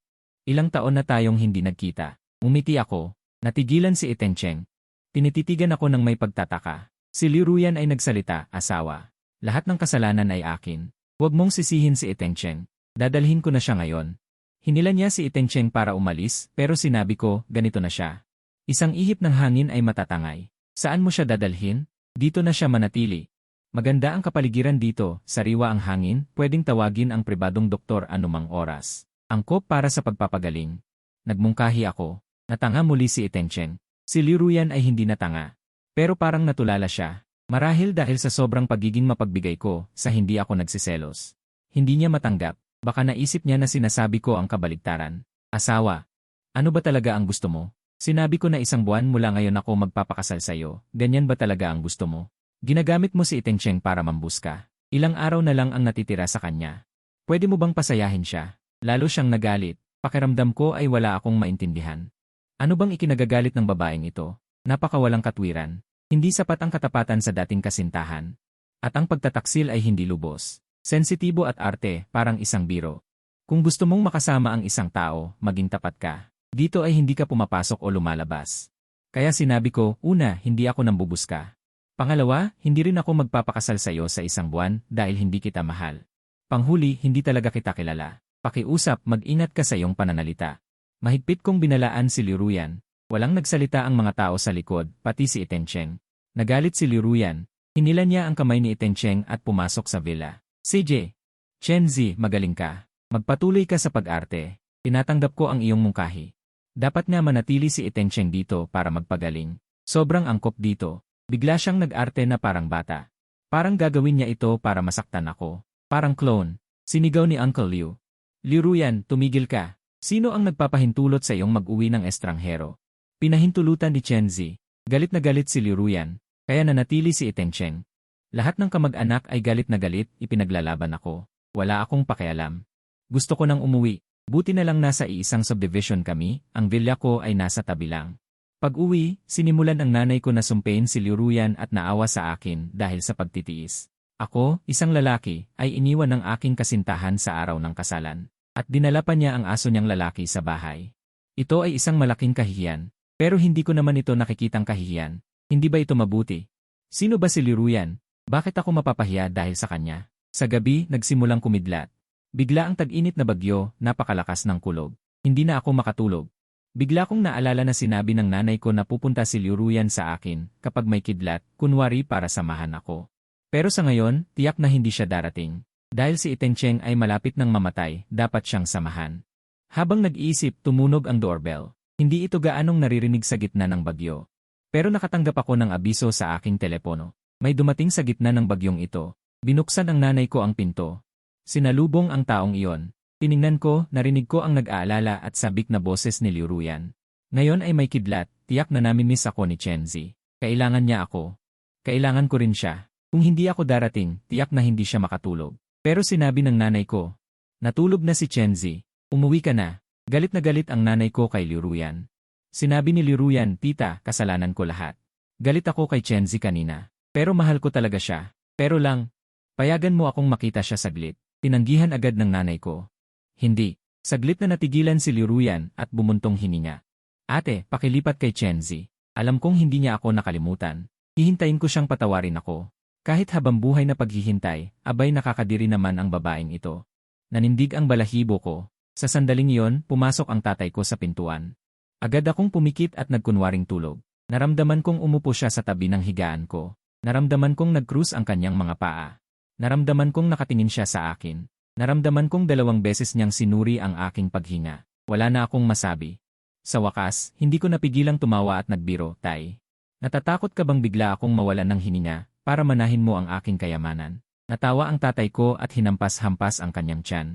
Ilang taon na tayong hindi nagkita. Umiti ako. Natigilan si Itencheng. Tinititigan ako ng may pagtataka. Si Liu Ruyan ay nagsalita, asawa. Lahat ng kasalanan ay akin. Huwag mong sisihin si Itencheng. Dadalhin ko na siya ngayon. Hinila niya si Itencheng para umalis, pero sinabi ko, ganito na siya. Isang ihip ng hangin ay matatangay. Saan mo siya dadalhin? Dito na siya manatili. Maganda ang kapaligiran dito, sariwa ang hangin, pwedeng tawagin ang pribadong doktor anumang oras. Angkop para sa pagpapagaling. Nagmungkahi ako. Natanga muli si Itencheng. Si Liu Ruyan ay hindi natanga. Pero parang natulala siya. Marahil dahil sa sobrang pagiging mapagbigay ko, sa hindi ako nagsiselos. Hindi niya matanggap. Baka naisip niya na sinasabi ko ang kabaligtaran. Asawa. Ano ba talaga ang gusto mo? Sinabi ko na 1 buwan mula ngayon ako magpapakasal sa'yo. Ganyan ba talaga ang gusto mo? Ginagamit mo si Itencheng para mambuska. Ilang araw na lang ang natitira sa kanya. Pwede mo bang pasayahin siya? Lalo siyang nagalit. Pakiramdam ko ay wala akong maintindihan. Ano bang ikinagagalit ng babaeng ito? Napakawalang katwiran. Hindi sapat ang katapatan sa dating kasintahan. At ang pagtataksil ay hindi lubos. Sensitibo at arte, parang isang biro. Kung gusto mong makasama ang isang tao, maging tapat ka. Dito ay hindi ka pumapasok o lumalabas. Kaya sinabi ko, una, hindi ako nambubuska. Pangalawa, hindi rin ako magpapakasal sa iyo sa 1 buwan dahil hindi kita mahal. Panghuli, hindi talaga kita kilala. Pakiusap, mag-ingat ka sa iyong pananalita. Mahigpit kong binalaan si Liu Ruyan. Walang nagsalita ang mga tao sa likod, pati si Itencheng. Nagalit si Liu Ruyan. Hinila niya ang kamay ni Itencheng at pumasok sa villa. CJ. Chen Zi, magaling ka. Magpatuloy ka sa pag-arte. Tinatanggap ko ang iyong mungkahi. Dapat nga manatili si Itencheng dito para magpagaling. Sobrang angkop dito. Bigla siyang nag-arte na parang bata. Parang gagawin niya ito para masaktan ako. Parang clone. Sinigaw ni Uncle Liu. Liu Ruyan, tumigil ka. Sino ang nagpapahintulot sa iyong mag-uwi ng estranghero? Pinahintulutan ni Chen Zi. Galit na galit si Liu Ruyan. Kaya nanatili si Itencheng. Lahat ng kamag-anak ay galit na galit, ipinaglalaban ako. Wala akong pakialam. Gusto ko nang umuwi. Buti na lang nasa iisang subdivision kami, ang villa ko ay nasa tabi lang. Pag-uwi, sinimulan ng nanay ko na sumpein si Liu Ruyan at naawa sa akin dahil sa pagtitiis. Ako, isang lalaki, ay iniwan ng aking kasintahan sa araw ng kasalan. At dinala pa niya ang aso niyang lalaki sa bahay. Ito ay isang malaking kahihiyan. Pero hindi ko naman ito nakikitang kahihiyan. Hindi ba ito mabuti? Sino ba si Liu Ruyan? Bakit ako mapapahiya dahil sa kanya? Sa gabi, nagsimulang kumidlat. Bigla ang tag-init na bagyo, napakalakas ng kulog. Hindi na ako makatulog. Bigla kong naalala na sinabi ng nanay ko na pupunta si Liu Ruyan sa akin kapag may kidlat, kunwari para samahan ako. Pero sa ngayon, tiyak na hindi siya darating. Dahil si Itencheng ay malapit ng mamatay, dapat siyang samahan. Habang nag-iisip, tumunog ang doorbell. Hindi ito gaanong naririnig sa gitna ng bagyo. Pero nakatanggap ako ng abiso sa aking telepono. May dumating sa gitna ng bagyong ito. Binuksan ng nanay ko ang pinto. Sinalubong ang taong iyon. Tiningnan ko, narinig ko ang nag-aalala at sabik na boses ni Liu Ruyan. Ngayon ay may kidlat, tiyak na namimiss ako ni Chen Zi. Kailangan niya ako. Kailangan ko rin siya. Kung hindi ako darating, tiyak na hindi siya makatulog. Pero sinabi ng nanay ko, natulog na si Chen Zi. Umuwi ka na. Galit na galit ang nanay ko kay Liu Ruyan. Sinabi ni Liu Ruyan, tita, kasalanan ko lahat. Galit ako kay Chen Zi kanina. Pero mahal ko talaga siya. Pero lang, payagan mo akong makita siya saglit. Tinanggihan agad ng nanay ko. Hindi. Saglit na natigilan si Liu Ruyan at bumuntong hininga. Ate, pakilipat kay Chen Zi. Alam kong hindi niya ako nakalimutan. Hihintayin ko siyang patawarin ako. Kahit habang buhay na paghihintay, abay nakakadiri naman ang babaeng ito. Nanindig ang balahibo ko. Sa sandaling iyon, pumasok ang tatay ko sa pintuan. Agad akong pumikit at nagkunwaring tulog. Naramdaman kong umupo siya sa tabi ng higaan ko. Naramdaman kong nag-cruise ang kanyang mga paa. Naramdaman kong nakatingin siya sa akin. Naramdaman kong 2 beses niyang sinuri ang aking paghinga. Wala na akong masabi. Sa wakas, hindi ko napigilang tumawa at nagbiro, Tay. Natatakot ka bang bigla akong mawalan ng hininga para manahin mo ang aking kayamanan? Natawa ang tatay ko at hinampas-hampas ang kanyang tiyan.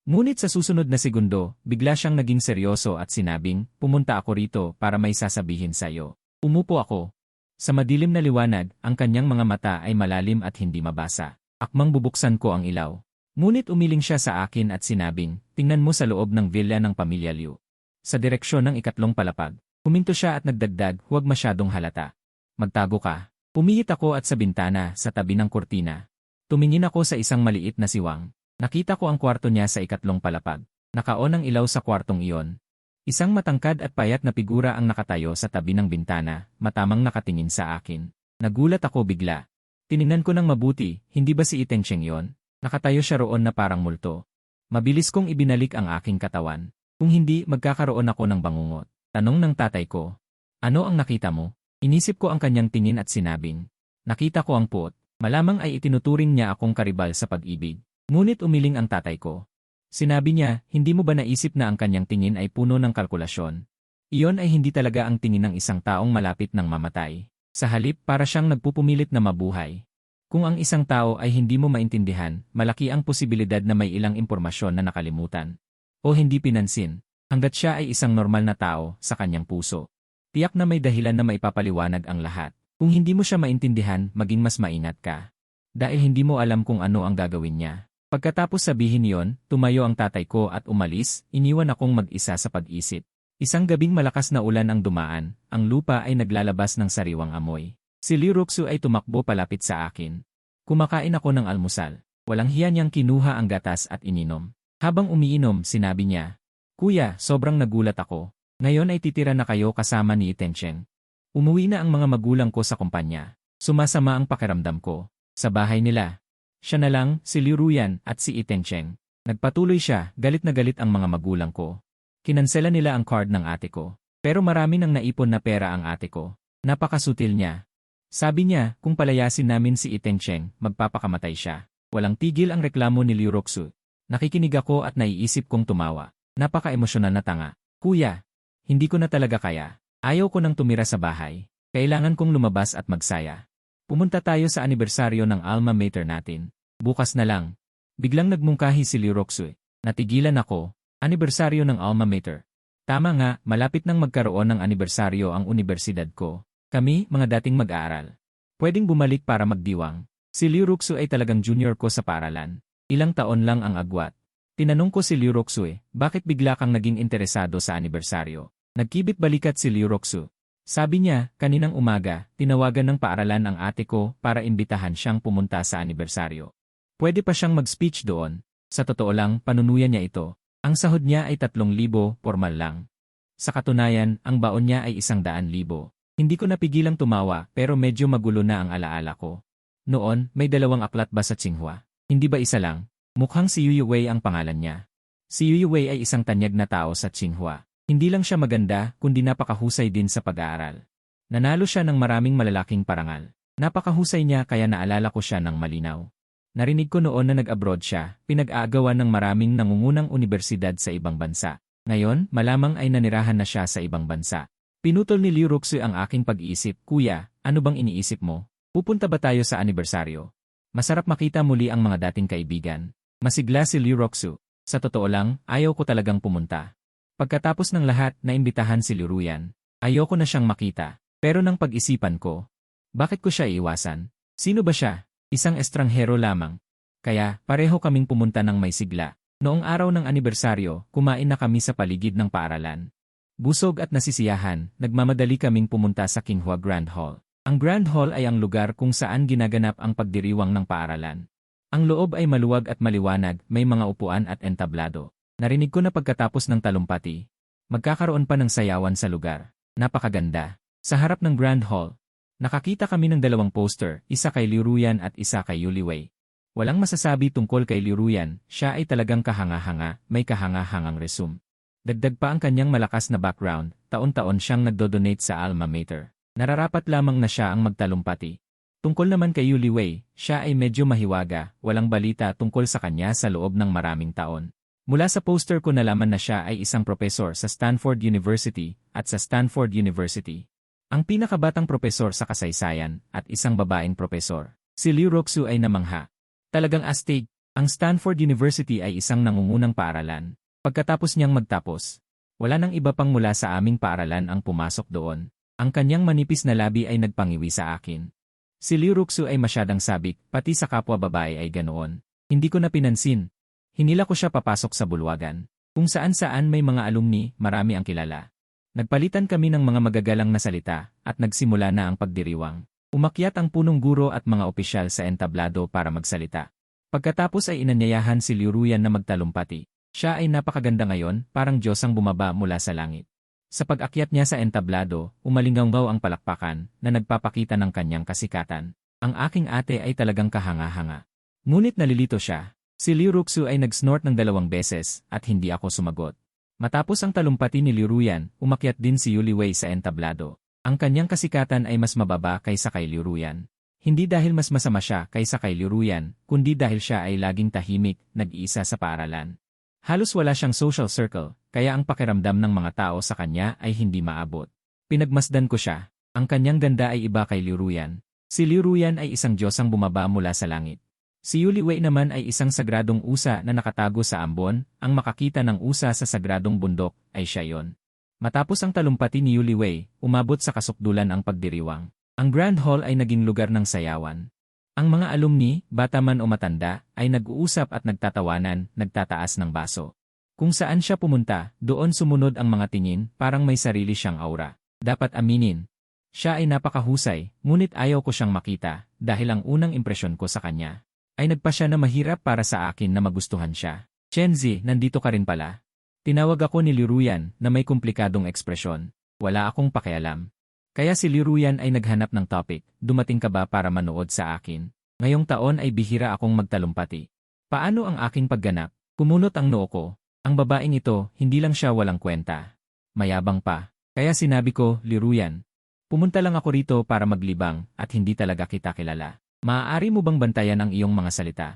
Ngunit sa susunod na segundo, bigla siyang naging seryoso at sinabing, pumunta ako rito para may sasabihin sa iyo. Umupo ako. Sa madilim na liwanag, ang kanyang mga mata ay malalim at hindi mabasa. Akmang bubuksan ko ang ilaw. Ngunit umiling siya sa akin at sinabing, tingnan mo sa loob ng villa ng pamilya Liu. Sa direksyon ng 2 palapag, huminto siya at nagdagdag, huwag masyadong halata. Magtago ka. Pumihit ako at sa bintana, sa tabi ng kurtina. Tumingin ako sa isang maliit na siwang. Nakita ko ang kwarto niya sa 2 palapag. Nakaon ang ilaw sa kwartong iyon. Isang matangkad at payat na figura ang nakatayo sa tabi ng bintana, matamang nakatingin sa akin. Nagulat ako bigla. Tiningnan ko ng mabuti, hindi ba si Itencheng yon? Nakatayo siya roon na parang multo. Mabilis kong ibinalik ang aking katawan. Kung hindi, magkakaroon ako ng bangungot. Tanong ng tatay ko. Ano ang nakita mo? Inisip ko ang kanyang tingin at sinabing. Nakita ko ang puot. Malamang ay itinuturing niya akong karibal sa pag-ibig. Ngunit umiling ang tatay ko. Sinabi niya, hindi mo ba naisip na ang kanyang tingin ay puno ng kalkulasyon? Iyon ay hindi talaga ang tingin ng isang taong malapit ng mamatay. Sa halip, para siyang nagpupumilit na mabuhay. Kung ang isang tao ay hindi mo maintindihan, malaki ang posibilidad na may ilang impormasyon na nakalimutan. O hindi pinansin, hanggat siya ay isang normal na tao sa kanyang puso. Tiyak na may dahilan na maipapaliwanag ang lahat. Kung hindi mo siya maintindihan, maging mas maingat ka. Dahil hindi mo alam kung ano ang gagawin niya. Pagkatapos sabihin yon, tumayo ang tatay ko at umalis, iniwan akong mag-isa sa pag-isip. Isang gabing malakas na ulan ang dumaan, ang lupa ay naglalabas ng sariwang amoy. Si Liu Ruxu ay tumakbo palapit sa akin. Kumakain ako ng almusal. Walang hiya niyang kinuha ang gatas at ininom. Habang umiinom, sinabi niya, Kuya, sobrang nagulat ako. Ngayon ay titira na kayo kasama ni Itencheng. Umuwi na ang mga magulang ko sa kumpanya. Sumasama ang pakiramdam ko. Sa bahay nila. Siya na lang, si Liu Ruyan at si Itencheng. Nagpatuloy siya, galit na galit ang mga magulang ko. Kinansela nila ang card ng ate ko. Pero marami nang naipon na pera ang ate ko. Napakasutil niya. Sabi niya, kung palayasin namin si Itencheng, magpapakamatay siya. Walang tigil ang reklamo ni Liu Roxu. Nakikinig ako at naiisip kong tumawa. Napaka-emosyonal na tanga. Kuya, hindi ko na talaga kaya. Ayaw ko nang tumira sa bahay. Kailangan kong lumabas at magsaya. Pumunta tayo sa anibersaryo ng alma mater natin. Bukas na lang. Biglang nagmungkahi si Liu Roxu. Natigilan ako. Anibersaryo ng alma mater. Tama nga, malapit nang magkaroon ng anibersaryo ang universidad ko. Kami, mga dating mag-aaral. Pwedeng bumalik para magdiwang. Si Liu Roxu ay talagang junior ko sa paaralan. Ilang taon lang ang agwat. Tinanong ko si Liu Roxu, bakit bigla kang naging interesado sa anibersaryo? Nagkibit balikat si Liu Roxu. Sabi niya, kaninang umaga, tinawagan ng paaralan ang ate ko para imbitahan siyang pumunta sa anibersaryo. Pwede pa siyang mag-speech doon. Sa totoo lang, panunuyan niya ito. Ang sahod niya ay 3,000, formal lang. Sa katunayan, ang baon niya ay 100,000. Hindi ko napigilang tumawa pero medyo magulo na ang alaala ko. Noon, may 2 aklat ba sa Tsinghua? Hindi ba isa lang? Mukhang si Yu Wei ang pangalan niya. Si Yu Wei ay isang tanyag na tao sa Tsinghua. Hindi lang siya maganda, kundi napakahusay din sa pag-aaral. Nanalo siya ng maraming malalaking parangal. Napakahusay niya kaya naalala ko siya ng malinaw. Narinig ko noon na nag-abroad siya, pinag-aagawan ng maraming nangungunang unibersidad sa ibang bansa. Ngayon, malamang ay nanirahan na siya sa ibang bansa. Pinutol ni Liu Roxu ang aking pag-iisip, Kuya, ano bang iniisip mo? Pupunta ba tayo sa anibersaryo? Masarap makita muli ang mga dating kaibigan. Masigla si Liu Roxu. Sa totoo lang, ayaw ko talagang pumunta. Pagkatapos ng lahat, naimbitahan si Liu Ruyan. Ayoko na siyang makita. Pero nang pag-isipan ko, bakit ko siya iiwasan? Sino ba siya? Isang estranghero lamang. Kaya, pareho kaming pumunta ng may sigla. Noong araw ng anibersaryo, kumain na kami sa paligid ng paaralan. Busog at nasisiyahan, nagmamadali kaming pumunta sa Qinghua Grand Hall. Ang Grand Hall ay ang lugar kung saan ginaganap ang pagdiriwang ng paaralan. Ang loob ay maluwag at maliwanag, may mga upuan at entablado. Narinig ko na pagkatapos ng talumpati, magkakaroon pa ng sayawan sa lugar. Napakaganda. Sa harap ng Grand Hall, nakakita kami ng 2 poster, isa kay Liu Ruyan at isa kay Yu Wei. Walang masasabi tungkol kay Liu Ruyan, siya ay talagang kahanga-hanga, may kahanga-hangang resume. Dagdag pa ang kanyang malakas na background, taon-taon siyang nagdo-donate sa alma mater. Nararapat lamang na siya ang magtalumpati. Tungkol naman kay Yu Wei, siya ay medyo mahiwaga, walang balita tungkol sa kanya sa loob ng maraming taon. Mula sa poster ko nalaman na siya ay isang propesor sa Stanford University at sa Stanford University. Ang pinakabatang propesor sa kasaysayan at isang babaeng propesor. Si Liu Roxu ay namangha. Talagang astig, ang Stanford University ay isang nangungunang paaralan. Pagkatapos niyang magtapos, wala nang iba pang mula sa aming paaralan ang pumasok doon. Ang kanyang manipis na labi ay nagpangiwi sa akin. Si Liu Roxu ay masyadang sabik, pati sa kapwa babae ay ganoon. Hindi ko na pinansin. Hinila ko siya papasok sa bulwagan. Kung saan-saan may mga alumni, marami ang kilala. Nagpalitan kami ng mga magagalang na salita, at nagsimula na ang pagdiriwang. Umakyat ang punong guro at mga opisyal sa entablado para magsalita. Pagkatapos ay inanyayahan si Liu Ruyan na magtalumpati. Siya ay napakaganda ngayon, parang Diyos ang bumaba mula sa langit. Sa pag-akyat niya sa entablado, umalinggaw ang palakpakan na nagpapakita ng kanyang kasikatan. Ang aking ate ay talagang kahanga-hanga. Ngunit nalilito siya. Si Liu Roxu ay nag-snort ng 2 beses at hindi ako sumagot. Matapos ang talumpati ni Liu Ruyan, umakyat din si Yu Wei sa entablado. Ang kanyang kasikatan ay mas mababa kaysa kay Liu Ruyan. Hindi dahil mas masama siya kaysa kay Liu Ruyan, kundi dahil siya ay laging tahimik, nag-iisa sa paaralan. Halos wala siyang social circle, kaya ang pakiramdam ng mga tao sa kanya ay hindi maabot. Pinagmasdan ko siya. Ang kanyang ganda ay iba kay Liu Ruyan. Si Liu Ruyan ay isang Diyosang bumaba mula sa langit. Si Yu Wei naman ay isang sagradong usa na nakatago sa ambon, ang makakita ng usa sa sagradong bundok ay siya yon. Matapos ang talumpati ni Yu Wei, umabot sa kasukdulan ang pagdiriwang. Ang Grand Hall ay naging lugar ng sayawan. Ang mga alumni, bata man o matanda, ay nag-uusap at nagtatawanan, nagtataas ng baso. Kung saan siya pumunta, doon sumunod ang mga tingin, parang may sarili siyang aura. Dapat aminin. Siya ay napakahusay, ngunit ayaw ko siyang makita, dahil ang unang impresyon ko sa kanya ay nagpa siya na mahirap para sa akin na magustuhan siya. Chenzi, nandito ka rin pala. Tinawag ako ni Liu Ruyan na may komplikadong ekspresyon. Wala akong pakialam. Kaya si Liu Ruyan ay naghanap ng topic, dumating ka ba para manood sa akin? Ngayong taon ay bihira akong magtalumpati. Paano ang aking pagganap? Kumunot ang noo ko. Ang babaeng ito, hindi lang siya walang kwenta. Mayabang pa. Kaya sinabi ko, Liruyan. Pumunta lang ako rito para maglibang at hindi talaga kita kilala. Maaari mo bang bantayan ang iyong mga salita?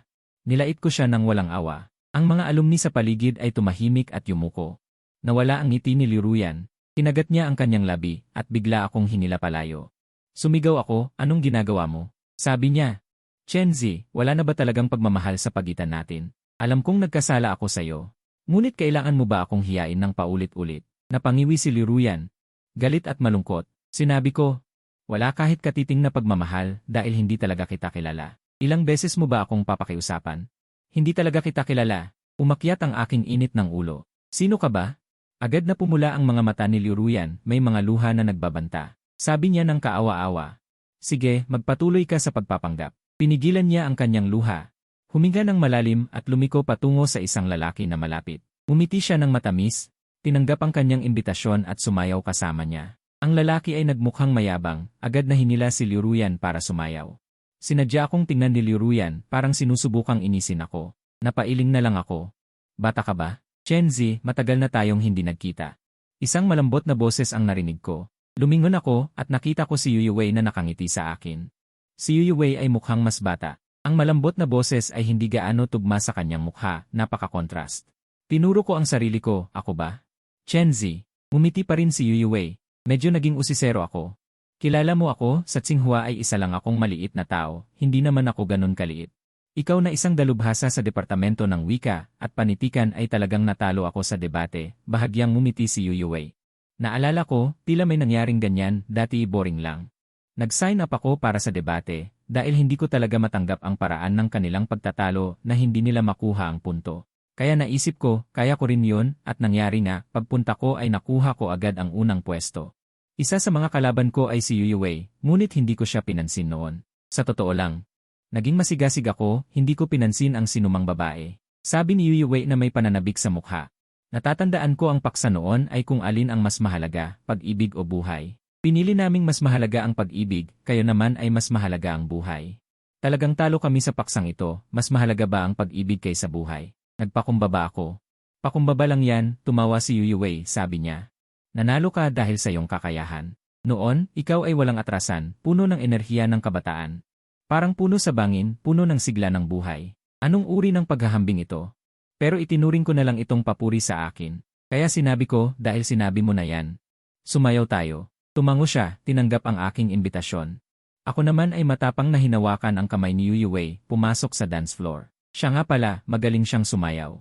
Nilait ko siya ng walang awa. Ang mga alumni sa paligid ay tumahimik at yumuko. Nawala ang ngiti ni Liruyan. Kinagat niya ang kanyang labi at bigla akong hinilapalayo. Sumigaw ako, anong ginagawa mo? Sabi niya, Chenzi, wala na ba talagang pagmamahal sa pagitan natin? Alam kong nagkasala ako sa'yo. Ngunit kailangan mo ba akong hiyain ng paulit-ulit? Napangiwi si Liruyan. Galit at malungkot. Sinabi ko, wala kahit katiting na pagmamahal dahil hindi talaga kita kilala. Ilang beses mo ba akong papakiusapan? Hindi talaga kita kilala. Umakyat ang aking init ng ulo. Sino ka ba? Agad na pumula ang mga mata ni Liruyan, may mga luha na nagbabanta. Sabi niya ng kaawa-awa. Sige, magpatuloy ka sa pagpapanggap. Pinigilan niya ang kanyang luha. Huminga ng malalim at lumiko patungo sa isang lalaki na malapit. Umiti siya ng matamis, tinanggap ang kanyang imbitasyon at sumayaw kasama niya. Ang lalaki ay nagmukhang mayabang, agad na hinila si Liruyan para sumayaw. Sinadya akong tingnan ni Liruyan, parang sinusubukang inisin ako. Napailing na lang ako. Bata ka ba? Chenzi, matagal na tayong hindi nagkita. Isang malambot na boses ang narinig ko. Lumingon ako at nakita ko si Yuyuwei na nakangiti sa akin. Si Yuyuwei ay mukhang mas bata. Ang malambot na boses ay hindi gaano tugma sa kanyang mukha, napaka-contrast. Tinuro ko ang sarili ko, ako ba? Chenzi, umiti pa rin si Yuyuwei. Medyo naging usisero ako. Kilala mo ako, sa Tsinghua ay isa lang akong maliit na tao, hindi naman ako ganun kaliit. Ikaw na isang dalubhasa sa Departamento ng Wika at Panitikan ay talagang natalo ako sa debate, bahagyang ngumiti si Yuyuwei. Naalala ko, tila may nangyaring ganyan, dati boring lang. Nag-sign up ako para sa debate, dahil hindi ko talaga matanggap ang paraan ng kanilang pagtatalo na hindi nila makuha ang punto. Kaya naisip ko, kaya ko rin yun, at nangyari nga, pagpunta ko ay nakuha ko agad ang unang pwesto. Isa sa mga kalaban ko ay si Yuyuwei, ngunit hindi ko siya pinansin noon. Sa totoo lang. Naging masigasig ako, hindi ko pinansin ang sinumang babae. Sabi ni Yuyuwei na may pananabik sa mukha. Natatandaan ko ang paksa noon ay kung alin ang mas mahalaga, pag-ibig o buhay. Pinili naming mas mahalaga ang pag-ibig, kayo naman ay mas mahalaga ang buhay. Talagang talo kami sa paksang ito, mas mahalaga ba ang pag-ibig kaysa buhay? Nagpakumbaba ako. Pakumbaba lang yan, tumawa si Yuyuwei, sabi niya. Nanalo ka dahil sa iyong kakayahan. Noon, ikaw ay walang atrasan, puno ng enerhiya ng kabataan. Parang puno sa bangin, puno ng sigla ng buhay. Anong uri ng paghahambing ito? Pero itinuring ko na lang itong papuri sa akin. Kaya sinabi ko, dahil sinabi mo na yan. Sumayaw tayo. Tumango siya, tinanggap ang aking imbitasyon. Ako naman ay matapang na hinawakan ang kamay ni Yuyuwei, pumasok sa dance floor. Siya nga pala, magaling siyang sumayaw.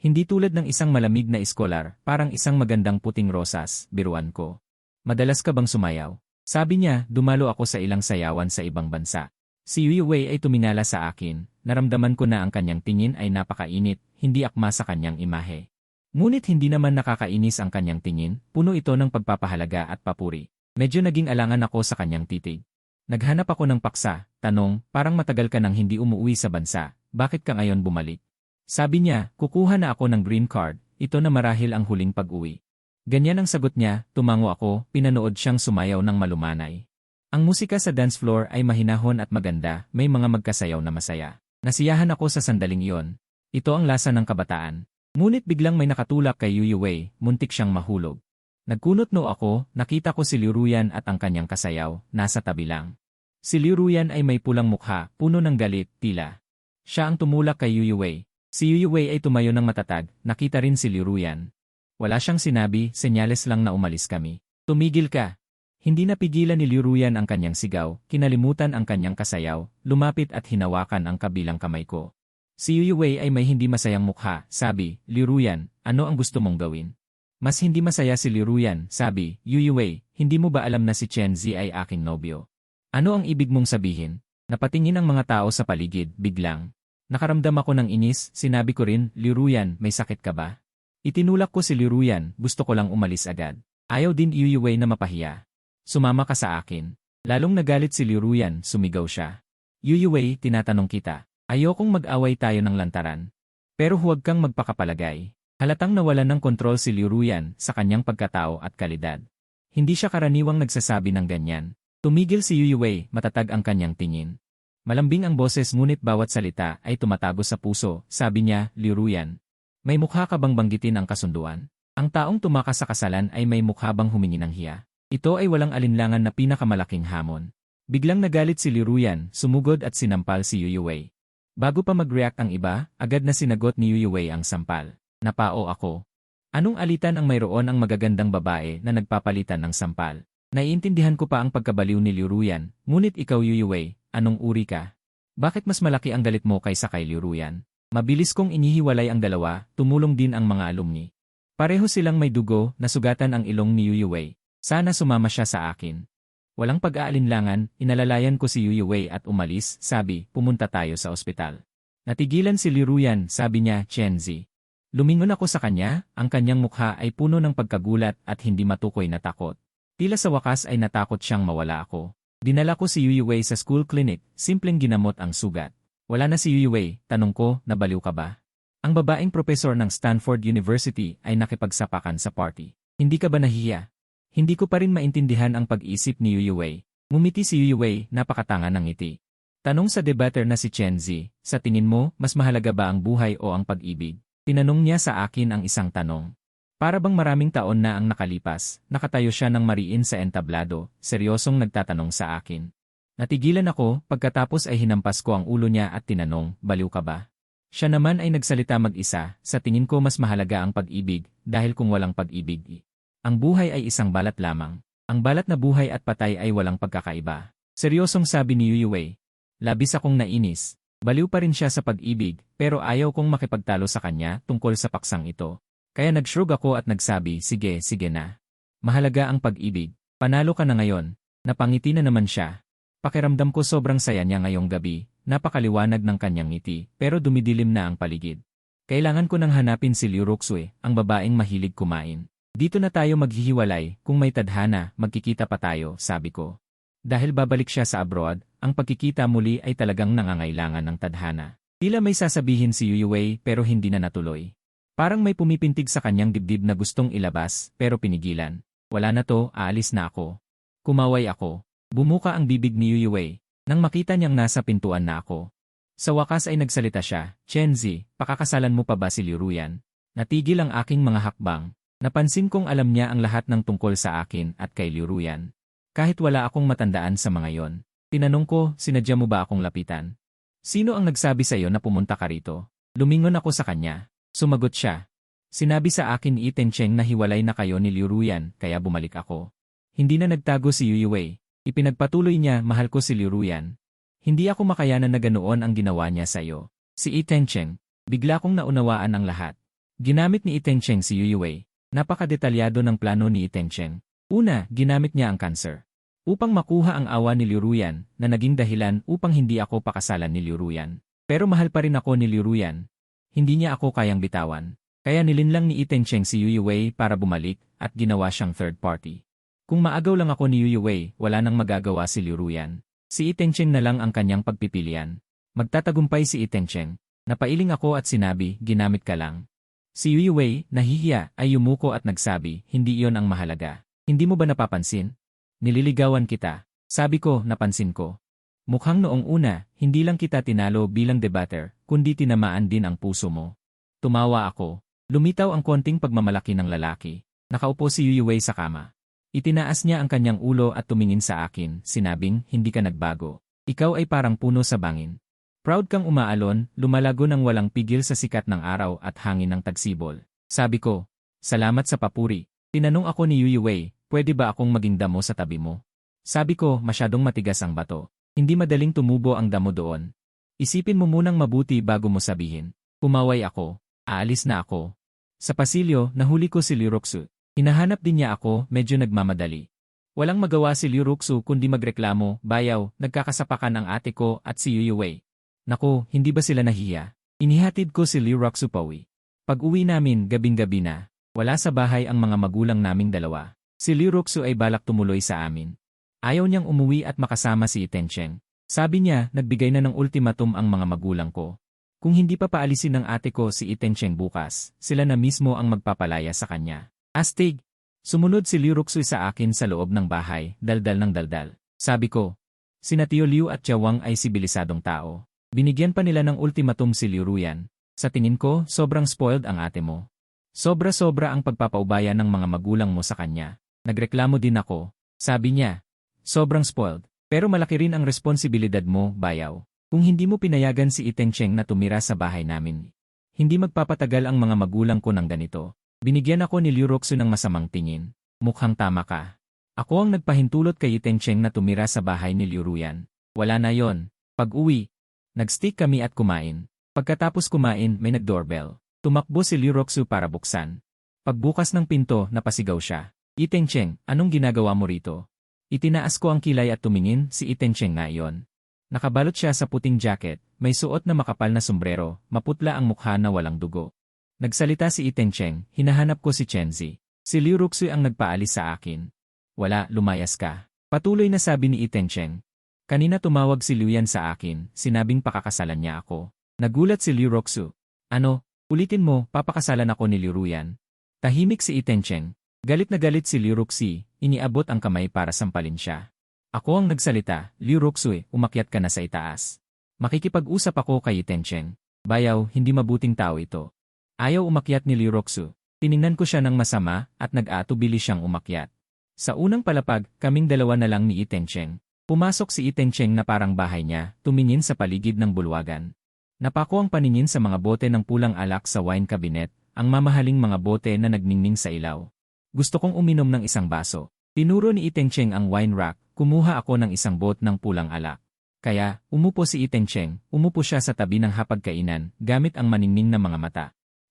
Hindi tulad ng isang malamig na iskolar, parang isang magandang puting rosas, biruan ko. Madalas ka bang sumayaw? Sabi niya, dumalo ako sa ilang sayawan sa ibang bansa. Si Yuyuwei ay tumingala sa akin, naramdaman ko na ang kanyang tingin ay napakainit, hindi akma sa kanyang imahe. Ngunit hindi naman nakakainis ang kanyang tingin, puno ito ng pagpapahalaga at papuri. Medyo naging alangan ako sa kanyang titig. Naghanap ako ng paksa, tanong, parang matagal ka nang hindi umuwi sa bansa, bakit ka ngayon bumalik? Sabi niya, kukuha na ako ng green card, ito na marahil ang huling pag-uwi. Ganyan ang sagot niya, tumango ako, pinanood siyang sumayaw ng malumanay. Ang musika sa dance floor ay mahinahon at maganda, may mga magkasayaw na masaya. Nasiyahan ako sa sandaling iyon. Ito ang lasa ng kabataan. Ngunit biglang may nakatulak kay Yuyuwei, muntik siyang mahulog. Nagkunot-no ako, nakita ko si Liruyan at ang kanyang kasayaw, nasa tabi lang. Si Liruyan ay may pulang mukha, puno ng galit, tila. Siya ang tumulak kay Yuyuwei. Si Yuyuwei ay tumayo ng matatag, nakita rin si Liruyan. Wala siyang sinabi, senyales lang na umalis kami. Tumigil ka. Hindi napigilan ni Liruyan ang kanyang sigaw, kinalimutan ang kanyang kasayaw, lumapit at hinawakan ang kabilang kamay ko. Si Yuyuwei ay may hindi masayang mukha, sabi, Liruyan, ano ang gusto mong gawin? Mas hindi masaya si Liruyan, sabi, Yuyuwei, hindi mo ba alam na si Chenzi ay aking nobyo? Ano ang ibig mong sabihin? Napatingin ang mga tao sa paligid, biglang. Nakaramdam ako ng inis, sinabi ko rin, Liruyan, may sakit ka ba? Itinulak ko si Liruyan, gusto ko lang umalis agad. Ayaw din Yuyuwei na mapahiya. Sumama ka sa akin. Lalong nagalit si Liruyan, sumigaw siya. Yuyuwei, tinatanong kita. Ayokong mag-away tayo ng lantaran. Pero huwag kang magpakapalagay. Halatang nawalan ng kontrol si Liruyan sa kanyang pagkatao at kalidad. Hindi siya karaniwang nagsasabi ng ganyan. Tumigil si Yuyuwei, matatag ang kanyang tingin. Malambing ang boses ngunit bawat salita ay tumatago sa puso, sabi niya, Liruyan. May mukha ka bang banggitin ang kasunduan? Ang taong tumakas sa kasalan ay may mukha bang humingi ng hiya? Ito ay walang alinlangan na pinakamalaking hamon. Biglang nagalit si Liruyan, sumugod at sinampal si Yuyuwei. Bago pa mag-react ang iba, agad na sinagot ni Yuyuwei ang sampal. Napao ako. Anong alitan ang mayroon ang magagandang babae na nagpapalitan ng sampal? Naiintindihan ko pa ang pagkabaliw ni Liruyan, ngunit ikaw Yuyuwei, anong uri ka? Bakit mas malaki ang galit mo kaysa kay Liruyan? Mabilis kong inihiwalay ang dalawa, tumulong din ang mga alumni. Pareho silang may dugo, nasugatan ang ilong ni Yuyuwei. Sana sumama siya sa akin. Walang pag-aalinlangan, inalalayan ko si Yuyuwei at umalis, sabi, pumunta tayo sa ospital. Natigilan si Liruyan, sabi niya, Chenzi. Lumingon ako sa kanya, ang kanyang mukha ay puno ng pagkagulat at hindi matukoy na takot. Tila sa wakas ay natakot siyang mawala ako. Dinala ko si Yuyuwei sa school clinic, simpleng ginamot ang sugat. Wala na si Yuyuwei, tanong ko, nabaliw ka ba? Ang babaeng propesor ng Stanford University ay nakipagsapakan sa party. Hindi ka ba nahiya? Hindi ko pa rin maintindihan ang pag-isip ni Yuyuwei. Ngumiti si Yuyuwei, napakatanga ng ngiti. Tanong sa debater na si Chenzi, sa tingin mo, mas mahalaga ba ang buhay o ang pag-ibig? Tinanong niya sa akin ang isang tanong. Para bang maraming taon na ang nakalipas, nakatayo siya ng mariin sa entablado, seryosong nagtatanong sa akin. Natigilan ako, pagkatapos ay hinampas ko ang ulo niya at tinanong, baliw ka ba? Siya naman ay nagsalita mag-isa, sa tingin ko mas mahalaga ang pag-ibig, dahil kung walang pag-ibig, ang buhay ay isang balat lamang. Ang balat na buhay at patay ay walang pagkakaiba. Seryosong sabi ni Yuyuwei. Labis akong nainis. Baliw pa rin siya sa pag-ibig, pero ayaw kong makipagtalo sa kanya tungkol sa paksang ito. Kaya nag-shrug ako at nagsabi, sige, sige na. Mahalaga ang pag-ibig. Panalo ka na ngayon. Napangiti na naman siya. Pakiramdam ko sobrang saya niya ngayong gabi, napakaliwanag ng kanyang ngiti, pero dumidilim na ang paligid. Kailangan ko nang hanapin si Liu Ruxue, ang babaeng mahilig kumain. Dito na tayo maghihiwalay, kung may tadhana, magkikita pa tayo, sabi ko. Dahil babalik siya sa abroad, ang pagkikita muli ay talagang nangangailangan ng tadhana. Tila may sasabihin si Yuyuwei pero hindi na natuloy. Parang may pumipintig sa kanyang dibdib na gustong ilabas, pero pinigilan. Wala na to, aalis na ako. Kumaway ako. Bumuka ang bibig ni Yuyuwei, nang makita niyang nasa pintuan na ako. Sa wakas ay nagsalita siya, Chenzi, pakakasalan mo pa ba si Liruyan? Natigil ang aking mga hakbang. Napansin kong alam niya ang lahat ng tungkol sa akin at kay Liruyan. Kahit wala akong matandaan sa mga yon. Tinanong ko, sinadya mo ba akong lapitan? Sino ang nagsabi sa iyo na pumunta ka rito? Lumingon ako sa kanya. Sumagot siya. Sinabi sa akin ni Itencheng na hiwalay na kayo ni Liruyan, kaya bumalik ako. Hindi na nagtago si Yuyuwei. Ipinagpatuloy niya, mahal ko si Liruyan. Hindi ako makayanan na ganoon ang ginawa niya sa iyo. Si Itencheng, bigla kong naunawaan ang lahat. Ginamit ni Itencheng si Yuyuwei. Napakadetalyado ng plano ni Itencheng. Una, ginamit niya ang cancer. Upang makuha ang awa ni Liruyan, na naging dahilan upang hindi ako pakasalan ni Liruyan. Pero mahal pa rin ako ni Liruyan. Hindi niya ako kayang bitawan. Kaya nilinlang ni Itencheng si Yuyuwei para bumalik, at ginawa siyang third party. Kung maagaw lang ako ni Yuyuwei, wala nang magagawa si Liruyan. Si Itencheng na lang ang kanyang pagpipilian. Magtatagumpay si Itencheng. Napailing ako at sinabi, ginamit ka lang. Si Yuyuwei, nahihiya, ay yumuko at nagsabi, hindi iyon ang mahalaga. Hindi mo ba napapansin? Nililigawan kita. Sabi ko, napansin ko. Mukhang noong una, hindi lang kita tinalo bilang debater, kundi tinamaan din ang puso mo. Tumawa ako. Lumitaw ang konting pagmamalaki ng lalaki. Nakaupo si Yuyuwei sa kama. Itinaas niya ang kanyang ulo at tumingin sa akin, sinabing, hindi ka nagbago. Ikaw ay parang puno sa bangin. Proud kang umaalon, lumalago ng walang pigil sa sikat ng araw at hangin ng tagsibol. Sabi ko, salamat sa papuri. Tinanong ako ni Yuyuwei, pwede ba akong maging damo sa tabi mo? Sabi ko, masyadong matigas ang bato. Hindi madaling tumubo ang damo doon. Isipin mo munang mabuti bago mo sabihin. Kumaway ako. Aalis na ako. Sa pasilyo, nahuli ko si Liu Ruxue. Hinahanap din niya ako, medyo nagmamadali. Walang magawa si Liu Ruxue kundi magreklamo, bayaw, nagkakasapakan ang ate ko at si Yuyuwei. Naku, hindi ba sila nahiya? Inihatid ko si Liu Ruxue pauwi. Pag-uwi namin, gabing-gabi na. Wala sa bahay ang mga magulang naming dalawa. Si Liu Ruxue ay balak tumuloy sa amin. Ayaw niyang umuwi at makasama si Itencheng. Sabi niya, nagbigay na ng ultimatum ang mga magulang ko. Kung hindi pa paalisin ng ate ko si Itencheng bukas, sila na mismo ang magpapalaya sa kanya. Astig! Sumunod si Liu Ruxue sa akin sa loob ng bahay, daldal ng daldal. Sabi ko, sina Tio Liu at Tia Wang ay sibilisadong tao. Binigyan pa nila ng ultimatum si Liruyan. Sa tingin ko, sobrang spoiled ang ate mo. Sobra-sobra ang pagpapaubaya ng mga magulang mo sa kanya. Nagreklamo din ako. Sabi niya, sobrang spoiled. Pero malaki rin ang responsibilidad mo, bayaw. Kung hindi mo pinayagan si Itencheng na tumira sa bahay namin, hindi magpapatagal ang mga magulang ko ng ganito. Binigyan ako ni Liu Roxu ng masamang tingin. Mukhang tama ka. Ako ang nagpahintulot kay Itencheng na tumira sa bahay ni Liu Ruyan. Wala na yon. Pag-uwi, nag-stick kami at kumain. Pagkatapos kumain, may nag-doorbell. Tumakbo si Liu Roxu para buksan. Pagbukas ng pinto, napasigaw siya. Itencheng, anong ginagawa mo rito? Itinaas ko ang kilay at tumingin, si Itencheng nga iyon. Nakabalot siya sa puting jacket, may suot na makapal na sombrero, maputla ang mukha na walang dugo. Nagsalita si Itencheng, hinahanap ko si Chenzi. Si Liu Roxu ang nagpaalis sa akin. Wala, lumayas ka. Patuloy na sabi ni Itencheng. Kanina tumawag si Liu Yan sa akin, sinabing pakakasalan niya ako. Nagulat si Liu Roxu. Ano, ulitin mo, papakasalan ako ni Liu Ruyan. Tahimik si Itencheng. Galit na galit si Liu Roxu, iniabot ang kamay para sampalin siya. Ako ang nagsalita, Liu Roxu, umakyat ka na sa itaas. Makikipag-usap ako kay Itencheng. Bayaw, hindi mabuting tao ito. Ayaw umakyat ni Liu Roxu. Tiningnan ko siya ng masama at nag-aatubili siyang umakyat. Sa unang palapag, kaming dalawa na lang ni Itencheng. Pumasok si Itencheng na parang bahay niya, tumingin sa paligid ng bulwagan. Napako ang paningin sa mga bote ng pulang alak sa wine cabinet, ang mamahaling mga bote na nagningning sa ilaw. Gusto kong uminom ng isang baso. Tinuro ni Itencheng ang wine rack, kumuha ako ng isang bot ng pulang alak. Kaya, umupo si Itencheng, umupo siya sa tabi ng hapagkainan, gamit ang maningning na mga mata.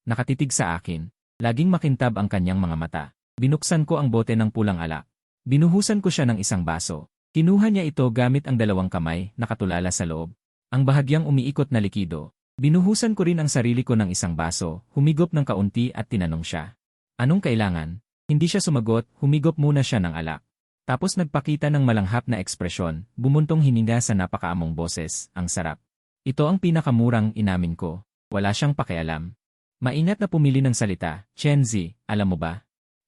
Nakatitig sa akin. Laging makintab ang kanyang mga mata. Binuksan ko ang bote ng pulang alak. Binuhusan ko siya ng isang baso. Kinuha niya ito gamit ang dalawang kamay, nakatulala sa loob. Ang bahagyang umiikot na likido. Binuhusan ko rin ang sarili ko ng isang baso, humigop ng kaunti at tinanong siya. Anong kailangan? Hindi siya sumagot, humigop muna siya ng alak. Tapos nagpakita ng malanghap na ekspresyon, bumuntong hininga sa napakaamong boses, ang sarap. Ito ang pinakamurang, inamin ko. Wala siyang pakialam. Maingat na pumili ng salita, Chenzi, alam mo ba?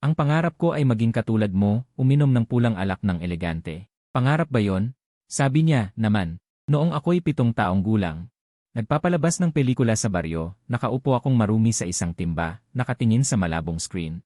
Ang pangarap ko ay maging katulad mo, uminom ng pulang alak ng elegante. Pangarap ba yon? Sabi niya, naman. Noong ako'y 7 taong gulang. Nagpapalabas ng pelikula sa baryo, nakaupo akong marumi sa isang timba, nakatingin sa malabong screen.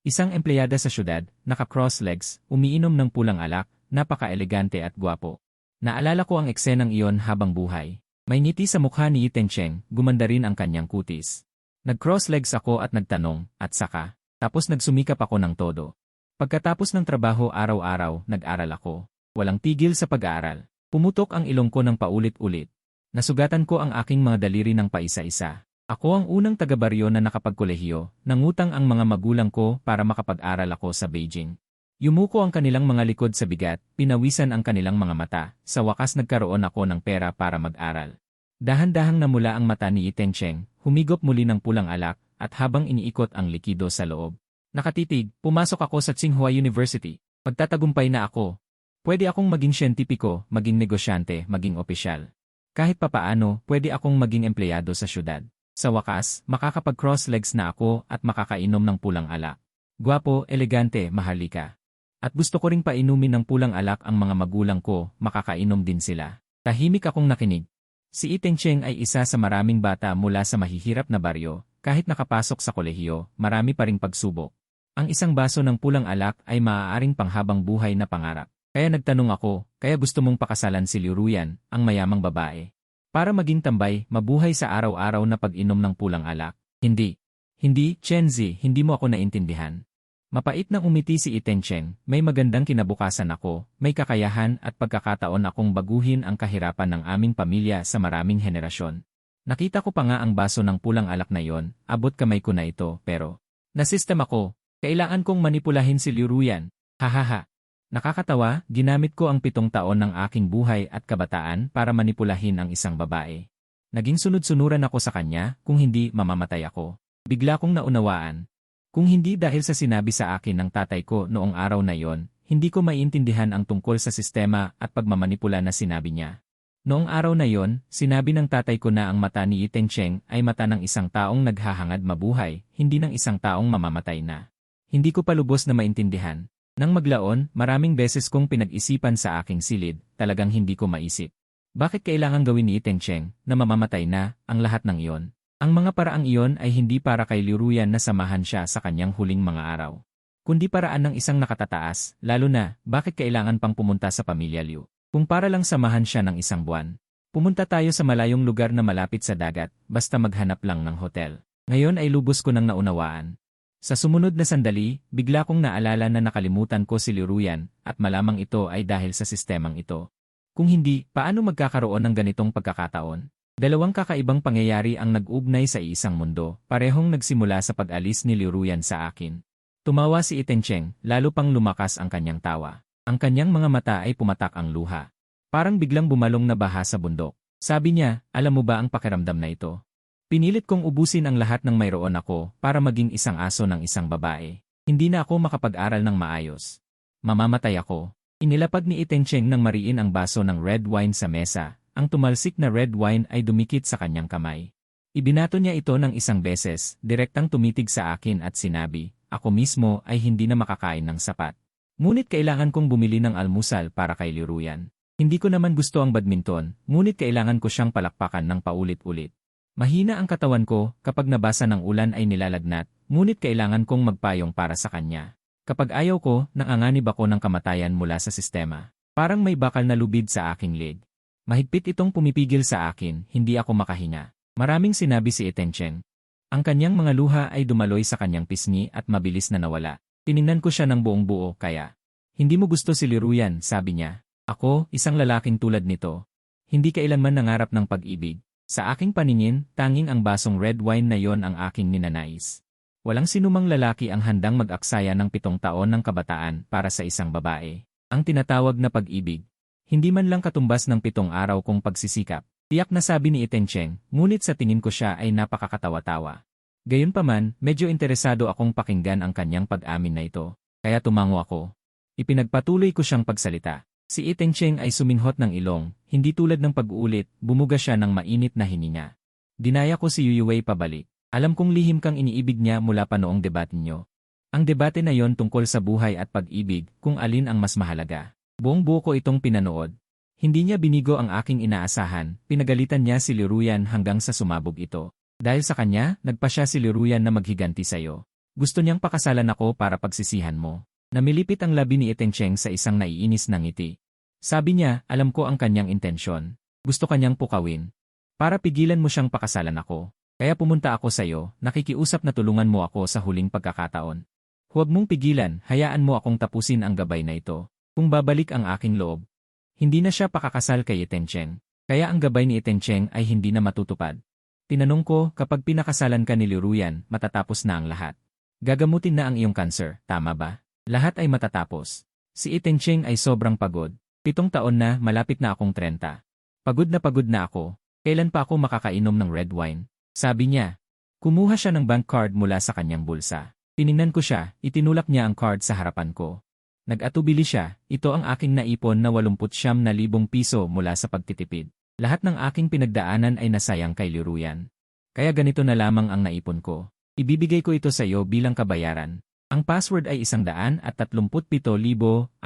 Isang empleyada sa syudad, naka-cross legs, umiinom ng pulang alak, napaka-elegante at gwapo. Naalala ko ang eksenang iyon habang buhay. May ngiti sa mukha ni Itencheng, gumanda rin ang kanyang kutis. Nag-cross legs ako at nagtanong, at saka, tapos nagsumikap ako ng todo. Pagkatapos ng trabaho araw-araw, nag-aral ako. Walang tigil sa pag-aaral. Pumutok ang ilong ko ng paulit-ulit. Nasugatan ko ang aking mga daliri ng paisa-isa. Ako ang unang taga-baryo na nakapagkolehiyo, nangutang ang mga magulang ko para makapag-aral ako sa Beijing. Yumuko ang kanilang mga likod sa bigat, pinawisan ang kanilang mga mata, sa wakas nagkaroon ako ng pera para mag-aral. Dahan-dahang namula ang mata ni Itencheng, humigop muli ng pulang alak, at habang iniikot ang likido sa loob. Nakatitig, pumasok ako sa Tsinghua University. Pagtatagumpay na ako. Pwede akong maging siyentipiko, maging negosyante, maging opisyal. Kahit papaano, pwede akong maging empleyado sa syudad. Sa wakas, makakapag-cross legs na ako at makakainom ng pulang alak. Gwapo, elegante, mahalika. At gusto ko ring painumin ng pulang alak ang mga magulang ko, makakainom din sila. Tahimik akong nakinig. Si Itencheng ay isa sa maraming bata mula sa mahihirap na baryo, kahit nakapasok sa kolehiyo, marami pa ring pagsubok. Ang isang baso ng pulang alak ay maaaring panghabang buhay na pangarap. Kaya nagtanong ako, kaya gusto mong pakasalan si Liu Ruyan, ang mayamang babae. Para maging tambay, mabuhay sa araw-araw na pag-inom ng pulang alak. Hindi. Hindi, Chenzi, hindi mo ako naintindihan. Mapait nang umiti si Itencheng, may magandang kinabukasan ako, may kakayahan at pagkakataon akong baguhin ang kahirapan ng aming pamilya sa maraming henerasyon. Nakita ko pa nga ang baso ng pulang alak na yon, abot kamay ko na ito, pero nasistem ako, kailangan kong manipulahin si Liu Ruyan. Hahaha. Nakakatawa, ginamit ko ang 7 taon ng aking buhay at kabataan para manipulahin ang isang babae. Naging sunod-sunuran ako sa kanya, kung hindi mamamatay ako. Bigla kong naunawaan. Kung hindi dahil sa sinabi sa akin ng tatay ko noong araw na yon, hindi ko maiintindihan ang tungkol sa sistema at pagmamanipula na sinabi niya. Noong araw na yon, sinabi ng tatay ko na ang mata ni Itencheng ay mata ng isang taong naghahangad mabuhay, hindi ng isang taong mamamatay na. Hindi ko pa lubos na maintindihan. Nang maglaon, maraming beses kong pinag-isipan sa aking silid, talagang hindi ko maisip. Bakit kailangang gawin ni Itencheng na mamamatay na ang lahat ng iyon? Ang mga paraang iyon ay hindi para kay Liruyan na samahan siya sa kanyang huling mga araw, kundi paraan ng isang nakatataas, lalo na, bakit kailangan pang pumunta sa pamilya Liu? Kung para lang samahan siya ng isang buwan. Pumunta tayo sa malayong lugar na malapit sa dagat, basta maghanap lang ng hotel. Ngayon ay lubos ko nang naunawaan. Sa sumunod na sandali, bigla kong naalala na nakalimutan ko si Liruyan, at malamang ito ay dahil sa sistemang ito. Kung hindi, paano magkakaroon ng ganitong pagkakataon? Dalawang kakaibang pangyayari ang nag-ugnay sa isang mundo, parehong nagsimula sa pag-alis ni Liruyan sa akin. Tumawa si Itencheng, lalo pang lumakas ang kanyang tawa. Ang kanyang mga mata ay pumatak ang luha. Parang biglang bumalong na baha sa bundok. Sabi niya, alam mo ba ang pakiramdam na ito? Pinilit kong ubusin ang lahat ng mayroon ako para maging isang aso ng isang babae. Hindi na ako makapag-aral ng maayos. Mamamatay ako. Inilapag ni Itencheng ng mariin ang baso ng red wine sa mesa. Ang tumalsik na red wine ay dumikit sa kanyang kamay. Ibinato niya ito ng isang beses, direktang tumitig sa akin at sinabi, ako mismo ay hindi na makakain ng sapat. Ngunit kailangan kong bumili ng almusal para kay Liruyan. Hindi ko naman gusto ang badminton, ngunit kailangan ko siyang palakpakan ng paulit-ulit. Mahina ang katawan ko, kapag nabasa ng ulan ay nilalagnat, ngunit kailangan kong magpayong para sa kanya. Kapag ayaw ko, nanganganib ako ng kamatayan mula sa sistema. Parang may bakal na lubid sa aking leg. Mahigpit itong pumipigil sa akin, hindi ako makahinga. Maraming sinabi si Itencheng. Ang kanyang mga luha ay dumaloy sa kanyang pisngi at mabilis na nawala. Tiningnan ko siya ng buong buo, kaya. Hindi mo gusto si Liruyan, sabi niya. Ako, isang lalaking tulad nito. Hindi kailanman nangarap ng pag-ibig. Sa aking paningin, tanging ang basong red wine na yon ang aking ninanais. Walang sinumang lalaki ang handang mag-aksaya ng 7 taon ng kabataan para sa isang babae. Ang tinatawag na pag-ibig. Hindi man lang katumbas ng 7 araw kong pagsisikap. Tiyak na sabi ni Itencheng, ngunit sa tingin ko siya ay napakakatawa-tawa. Gayunpaman, medyo interesado akong pakinggan ang kanyang pag-amin na ito. Kaya tumango ako. Ipinagpatuloy ko siyang pagsalita. Si Itencheng ay suminghot ng ilong, hindi tulad ng pag-uulit, bumuga siya ng mainit na hininga. Dinaya ko si Yuyuwei pabalik. Alam kong lihim kang iniibig niya mula pa noong debate niyo. Ang debate na yon tungkol sa buhay at pag-ibig, kung alin ang mas mahalaga. Buong buo ko itong pinanood. Hindi niya binigo ang aking inaasahan, pinagalitan niya si Liruyan hanggang sa sumabog ito. Dahil sa kanya, nagpa siya si Liruyan na maghiganti sa'yo. Gusto niyang pakasalan ako para pagsisihan mo. Namilipit ang labi ni Itencheng sa isang naiinis na ngiti. Sabi niya, alam ko ang kanyang intensyon. Gusto kanyang pukawin. Para pigilan mo siyang pakasalan ako. Kaya pumunta ako sa'yo, nakikiusap na tulungan mo ako sa huling pagkakataon. Huwag mong pigilan, hayaan mo akong tapusin ang gabay na ito. Kung babalik ang aking loob, hindi na siya pakakasal kay Itencheng. Kaya ang gabay ni Itencheng ay hindi na matutupad. Tinanong ko, kapag pinakasalan ka ni Liruyan, matatapos na ang lahat. Gagamutin na ang iyong cancer, tama ba? Lahat ay matatapos. Si Itencheng ay sobrang pagod. 7 taon na, malapit na akong 30. Pagod na ako. Kailan pa ako makakainom ng red wine? Sabi niya. Kumuha siya ng bank card mula sa kanyang bulsa. Tiningnan ko siya, itinulak niya ang card sa harapan ko. Nag-atubili siya, ito ang aking naipon na 89,000 piso mula sa pagtitipid. Lahat ng aking pinagdaanan ay nasayang kay Liruyan. Kaya ganito na lamang ang naipon ko. Ibibigay ko ito sa iyo bilang kabayaran. Ang password ay 137,654.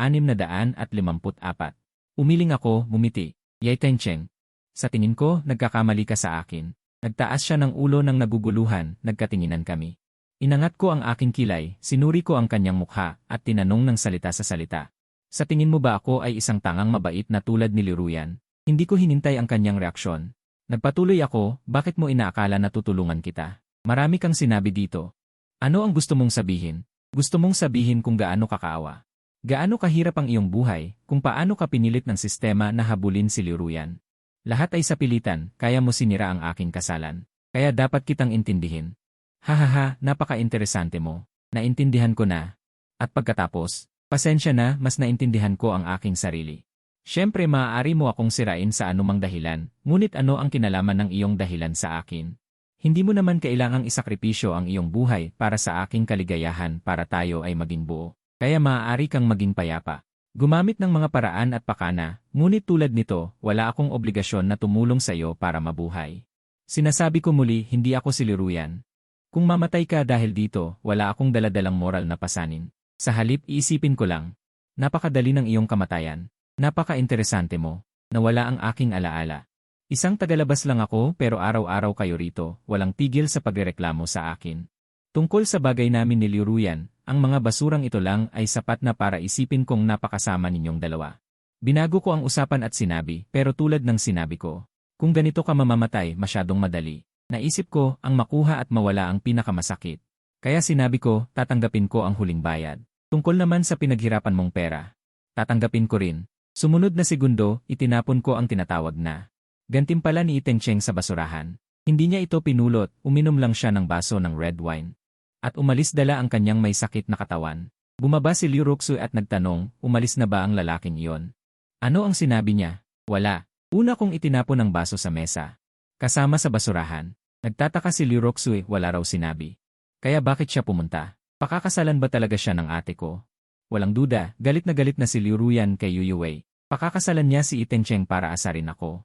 Umiling ako, ngumiti. Itencheng. Sa tingin ko, nagkakamali ka sa akin. Nagtaas siya ng ulo ng naguguluhan, nagkatinginan kami. Inangat ko ang aking kilay, sinuri ko ang kanyang mukha, at tinanong ng salita sa salita. Sa tingin mo ba ako ay isang tangang mabait na tulad ni Liruyan? Hindi ko hinintay ang kanyang reaksyon. Nagpatuloy ako, bakit mo inaakala na tutulungan kita? Marami kang sinabi dito. Ano ang gusto mong sabihin? Gusto mong sabihin kung gaano kakaawa. Gaano kahirap ang iyong buhay, kung paano ka pinilit ng sistema na habulin si Liruyan. Lahat ay sa pilitan, kaya mo sinira ang aking kasalan. Kaya dapat kitang intindihin. Hahaha, napaka-interesante mo. Naintindihan ko na. At pagkatapos, pasensya na, mas naintindihan ko ang aking sarili. Siyempre maaari mo akong sirain sa anumang dahilan, ngunit ano ang kinalaman ng iyong dahilan sa akin? Hindi mo naman kailangang isakripisyo ang iyong buhay para sa aking kaligayahan para tayo ay maging buo. Kaya maaari kang maging payapa. Gumamit ng mga paraan at pakana, ngunit tulad nito, wala akong obligasyon na tumulong sa iyo para mabuhay. Sinasabi ko muli, hindi ako si Liruyan. Kung mamatay ka dahil dito, wala akong daladalang moral na pasanin. Sa halip, iisipin ko lang. Napakadali ng iyong kamatayan. Napaka-interesante mo. Nawala ang aking alaala. Isang tagalabas lang ako pero araw-araw kayo rito, walang tigil sa pagrereklamo sa akin. Tungkol sa bagay namin ni Liu Ruyan, ang mga basurang ito lang ay sapat na para isipin kong napakasama ninyong dalawa. Binago ko ang usapan at sinabi, pero tulad ng sinabi ko, kung ganito ka mamamatay, masyadong madali. Naisip ko, ang makuha at mawala ang pinakamasakit. Kaya sinabi ko, tatanggapin ko ang huling bayad. Tungkol naman sa pinaghirapan mong pera, tatanggapin ko rin. Sumunod na segundo, itinapon ko ang tinatawag na gantimpala ni Itengcheng sa basurahan. Hindi niya ito pinulot, uminom lang siya ng baso ng red wine. At umalis dala ang kanyang may sakit na katawan. Bumaba si Liu Ruxu at nagtanong, umalis na ba ang lalaking iyon? Ano ang sinabi niya? Wala. Una kong itinapon ang baso sa mesa. Kasama sa basurahan. Nagtataka si Liu Ruxu, wala raw sinabi. Kaya bakit siya pumunta? Pakakasalan ba talaga siya ng ate ko? Walang duda, galit na si Liu Ruyan kay Yu Yuwei. Pakakasalan niya si Itengcheng para asarin ako.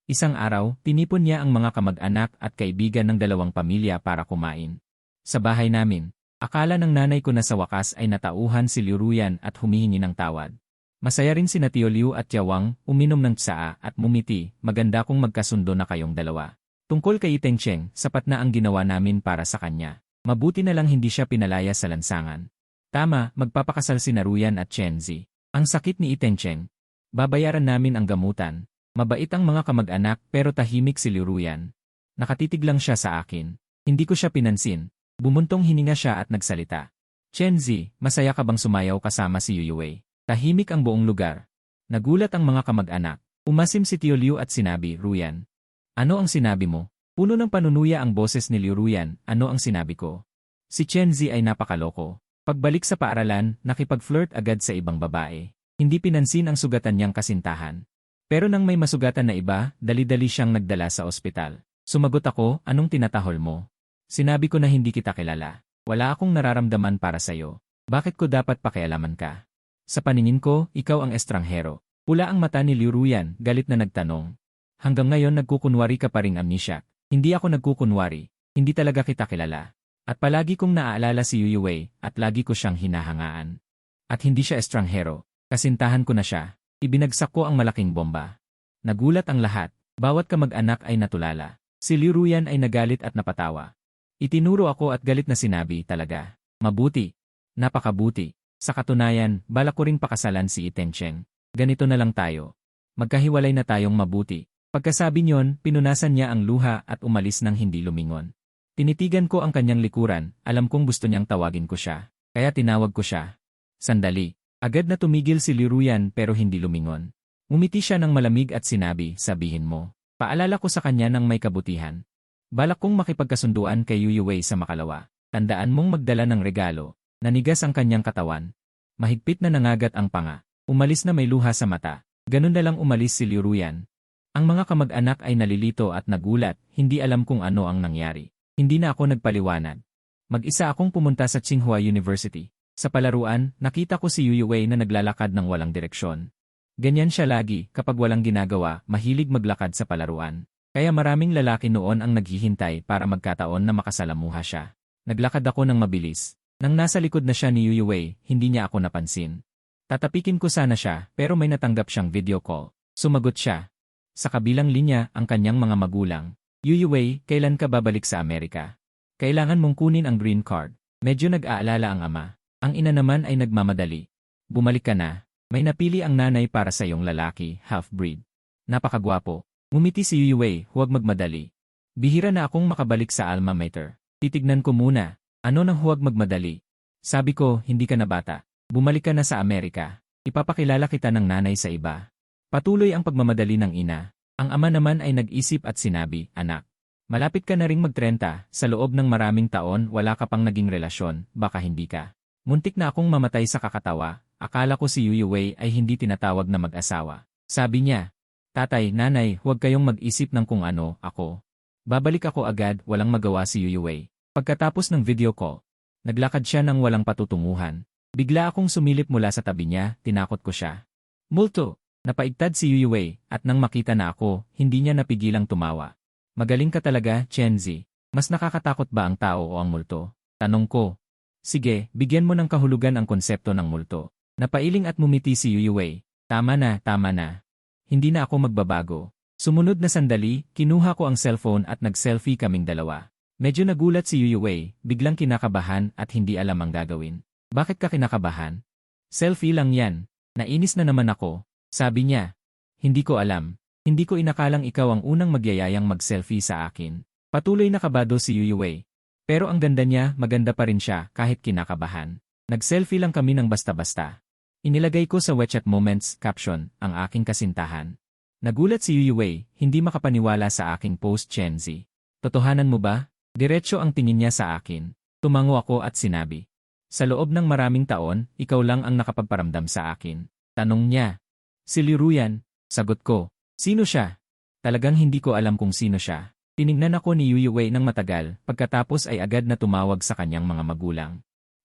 Isang araw, tinipon niya ang mga kamag-anak at kaibigan ng dalawang pamilya para kumain. Sa bahay namin, akala ng nanay ko na sa wakas ay natauhan si Liu Ruyan at humihingi ng tawad. Masaya rin sina Tio Liu at Yawang, uminom ng tsaa at mumiti, maganda kung magkasundo na kayong dalawa. Tungkol kay Itengcheng, sapat na ang ginawa namin para sa kanya. Mabuti na lang hindi siya pinalaya sa lansangan. Tama, magpapakasal si Ruyan at Chenzi. Ang sakit ni Itengcheng. Babayaran namin ang gamutan. Mabait ang mga kamag-anak pero tahimik si Liu Ruyan. Nakatitig lang siya sa akin. Hindi ko siya pinansin. Bumuntong hininga siya at nagsalita. Chenzi, masaya ka bang sumayaw kasama si Yu Yuwei? Tahimik ang buong lugar. Nagulat ang mga kamag-anak. Umasim si Tio Liu at sinabi, Ruyan. Ano ang sinabi mo? Puno ng panunuya ang boses ni Liu Ruyan. Ano ang sinabi ko? Si Chenzi ay napakaloko. Pagbalik sa paaralan, nakipag-flirt agad sa ibang babae. Hindi pinansin ang sugatan niyang kasintahan. Pero nang may masugatan na iba, dali-dali siyang nagdala sa ospital. Sumagot ako, anong tinatahol mo? Sinabi ko na hindi kita kilala. Wala akong nararamdaman para sa'yo. Bakit ko dapat pakialaman ka? Sa paningin ko, ikaw ang estranghero. Pula ang mata ni Liu Ruyan, galit na nagtanong. Hanggang ngayon nagkukunwari ka pa ring amnesyak. Hindi ako nagkukunwari. Hindi talaga kita kilala. At palagi kong naaalala si Yu Yuwei, at lagi ko siyang hinahangaan. At hindi siya estranghero. Kasintahan ko na siya. Ibinagsak ko ang malaking bomba. Nagulat ang lahat. Bawat kamag-anak ay natulala. Si Liu Ruyan ay nagalit at napatawa. Itinuro ako at galit na sinabi, talaga. Mabuti. Napakabuti. Sa katunayan, balak ko ring pakasalan si Itengcheng. Ganito na lang tayo. Magkahiwalay na tayong mabuti. Pagkasabi niyon, pinunasan niya ang luha at umalis nang hindi lumingon. Tinitigan ko ang kanyang likuran, alam kong gusto niyang tawagin ko siya. Kaya tinawag ko siya. Sandali. Agad na tumigil si Liu Ruyan pero hindi lumingon. Ngumiti siya ng malamig at sinabi, sabihin mo. Paalala ko sa kanya ng may kabutihan. Balak kong makipagkasunduan kay Yu Yuwei sa makalawa. Tandaan mong magdala ng regalo. Nanigas ang kanyang katawan. Mahigpit na nangagat ang panga. Umalis na may luha sa mata. Ganun na lang umalis si Liu Ruyan. Ang mga kamag-anak ay nalilito at nagulat, hindi alam kung ano ang nangyari. Hindi na ako nagpaliwanag. Mag-isa akong pumunta sa Tsinghua University. Sa palaruan, nakita ko si Yu Yuwei na naglalakad ng walang direksyon. Ganyan siya lagi, kapag walang ginagawa, mahilig maglakad sa palaruan. Kaya maraming lalaki noon ang naghihintay para magkataon na makasalamuha siya. Naglakad ako ng mabilis. Nang nasa likod na siya ni Yu Yuwei, hindi niya ako napansin. Tatapikin ko sana siya, pero may natanggap siyang video call. Sumagot siya. Sa kabilang linya, ang kanyang mga magulang. Yu Yuwei, kailan ka babalik sa Amerika? Kailangan mong kunin ang green card. Medyo nag-aalala ang ama. Ang ina naman ay nagmamadali. Bumalik ka na. May napili ang nanay para sa iyong lalaki, half-breed. Napakagwapo. Ngumiti si Yu Yuwei, huwag magmadali. Bihira na akong makabalik sa alma mater. Titignan ko muna. Ano nang huwag magmadali? Sabi ko, hindi ka na bata. Bumalik ka na sa Amerika. Ipapakilala kita ng nanay sa iba. Patuloy ang pagmamadali ng ina. Ang ama naman ay nag-isip at sinabi, anak. Malapit ka na ring mag-30, sa loob ng maraming taon wala ka pang naging relasyon, baka hindi ka. Muntik na akong mamatay sa kakatawa, akala ko si Yu Yuwei ay hindi tinatawag na mag-asawa. Sabi niya, tatay, nanay, huwag kayong mag-isip ng kung ano, ako. Babalik ako agad, walang magawa si Yu Yuwei. Pagkatapos ng video call, naglakad siya ng walang patutunguhan. Bigla akong sumilip mula sa tabi niya, tinakot ko siya. Multo, napaigtad si Yu Yuwei, at nang makita na ako, hindi niya napigilang tumawa. Magaling ka talaga, Chenzi. Mas nakakatakot ba ang tao o ang multo? Tanong ko. Sige, bigyan mo ng kahulugan ang konsepto ng multo. Napailing at mumiti si Yu Yuwei. Tama na, tama na. Hindi na ako magbabago. Sumunod na sandali, kinuha ko ang cellphone at nag-selfie kaming dalawa. Medyo nagulat si Yuyuwei, biglang kinakabahan at hindi alam ang gagawin. Bakit ka kinakabahan? Selfie lang yan. Nainis na naman ako. Sabi niya. Hindi ko alam. Hindi ko inakalang ikaw ang unang magyayayang mag-selfie sa akin. Patuloy na kabado si Yuyuwei. Pero ang ganda niya, maganda pa rin siya kahit kinakabahan. Nag-selfie lang kami ng basta-basta. Inilagay ko sa WeChat Moments caption ang aking kasintahan. Nagulat si Yuyuwei, hindi makapaniwala sa aking post Chenzi. Totohanan mo ba? Diretso ang tingin niya sa akin. Tumango ako at sinabi. Sa loob ng maraming taon, ikaw lang ang nakapagparamdam sa akin. Tanong niya. Si Liruyan. Sagot ko. Sino siya? Talagang hindi ko alam kung sino siya. Tinignan ako ni Yuyuwei ng matagal, pagkatapos ay agad na tumawag sa kanyang mga magulang.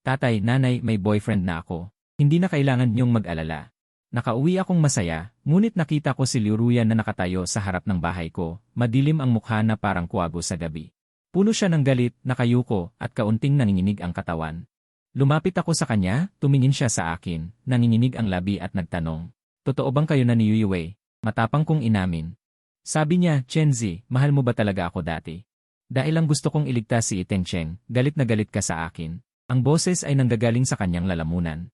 Tatay, nanay, may boyfriend na ako. Hindi na kailangan niyong mag-alala. Nakauwi akong masaya, ngunit nakita ko si Liruyan na nakatayo sa harap ng bahay ko, madilim ang mukha na parang kuwago sa gabi. Puno siya ng galit, nakayuko, at kaunting nanginginig ang katawan. Lumapit ako sa kanya, tumingin siya sa akin, nanginginig ang labi at nagtanong. Totoo bang kayo na ni Yuyuwei? Matapang kong inamin. Sabi niya, Chenzi, mahal mo ba talaga ako dati? Dahil lang gusto kong iligtas si Itencheng, galit na galit ka sa akin. Ang boses ay nanggagaling sa kanyang lalamunan.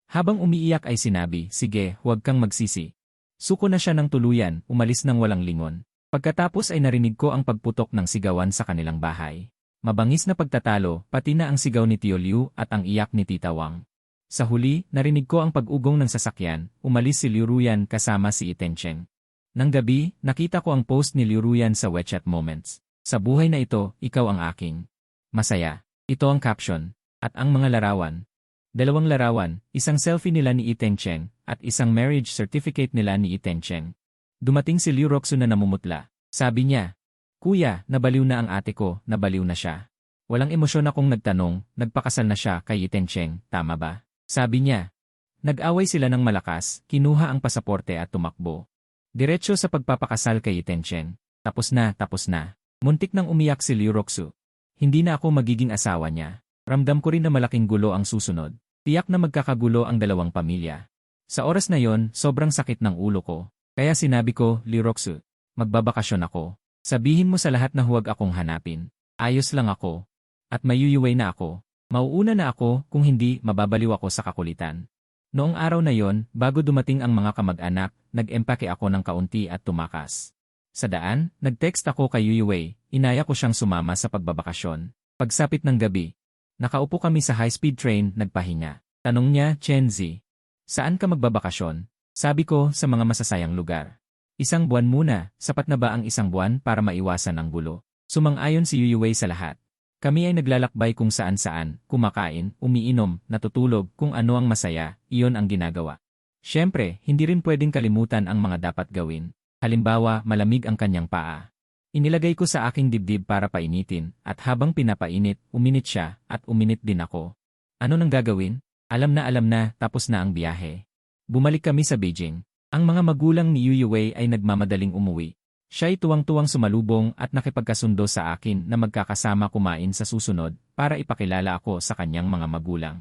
Habang umiiyak ay sinabi, sige, huwag kang magsisi. Suko na siya ng tuluyan, umalis ng walang lingon. Pagkatapos ay narinig ko ang pagputok ng sigawan sa kanilang bahay. Mabangis na pagtatalo, pati na ang sigaw ni Tio Liu at ang iyak ni Tita Wang. Sa huli, narinig ko ang pag-ugong ng sasakyan, umalis si Liruyan kasama si Itencheng. Nang gabi, nakita ko ang post ni Liruyan sa WeChat Moments. Sa buhay na ito, ikaw ang aking. Masaya. Ito ang caption. At ang mga larawan. 2 larawan, isang selfie nila ni Itencheng at isang marriage certificate nila ni Itencheng. Dumating si Liu Roxu na namumutla. Sabi niya, Kuya, nabaliw na ang ate ko, nabaliw na siya. Walang emosyon akong nagtanong, nagpakasal na siya kay Itencheng, tama ba? Sabi niya. Nag-away sila ng malakas, kinuha ang pasaporte at tumakbo. Diretso sa pagpapakasal kay Itencheng. Tapos na, tapos na. Muntik nang umiyak si Liu Roxu. Hindi na ako magiging asawa niya. Ramdam ko rin na malaking gulo ang susunod. Tiyak na magkakagulo ang dalawang pamilya. Sa oras na yon, sobrang sakit ng ulo ko. Kaya sinabi ko, Liu Roxu, magbabakasyon ako. Sabihin mo sa lahat na huwag akong hanapin. Ayos lang ako. At may Yuyuwei na ako. Mauuna na ako, kung hindi, mababaliw ako sa kakulitan. Noong araw na yon, bago dumating ang mga kamag-anak, nag-empake ako ng kaunti at tumakas. Sa daan, nag-text ako kay Yuyuwei, inaya ko siyang sumama sa pagbabakasyon. Pagsapit ng gabi, nakaupo kami sa high-speed train, nagpahinga. Tanong niya, Chenzi, saan ka magbabakasyon? Sabi ko, sa mga masasayang lugar. 1 buwan muna, sapat na ba ang 1 buwan para maiwasan ang gulo? Sumang-ayon si Yuyuwei sa lahat. Kami ay naglalakbay kung saan-saan, kumakain, umiinom, natutulog, kung ano ang masaya, iyon ang ginagawa. Siyempre, hindi rin pwedeng kalimutan ang mga dapat gawin. Halimbawa, malamig ang kanyang paa. Inilagay ko sa aking dibdib para painitin, at habang pinapainit, uminit siya, at uminit din ako. Ano nang gagawin? Alam na, tapos na ang biyahe. Bumalik kami sa Beijing. Ang mga magulang ni Yuyuwei ay nagmamadaling umuwi. Siya'y tuwang-tuwang sumalubong at nakipagkasundo sa akin na magkakasama kumain sa susunod para ipakilala ako sa kanyang mga magulang.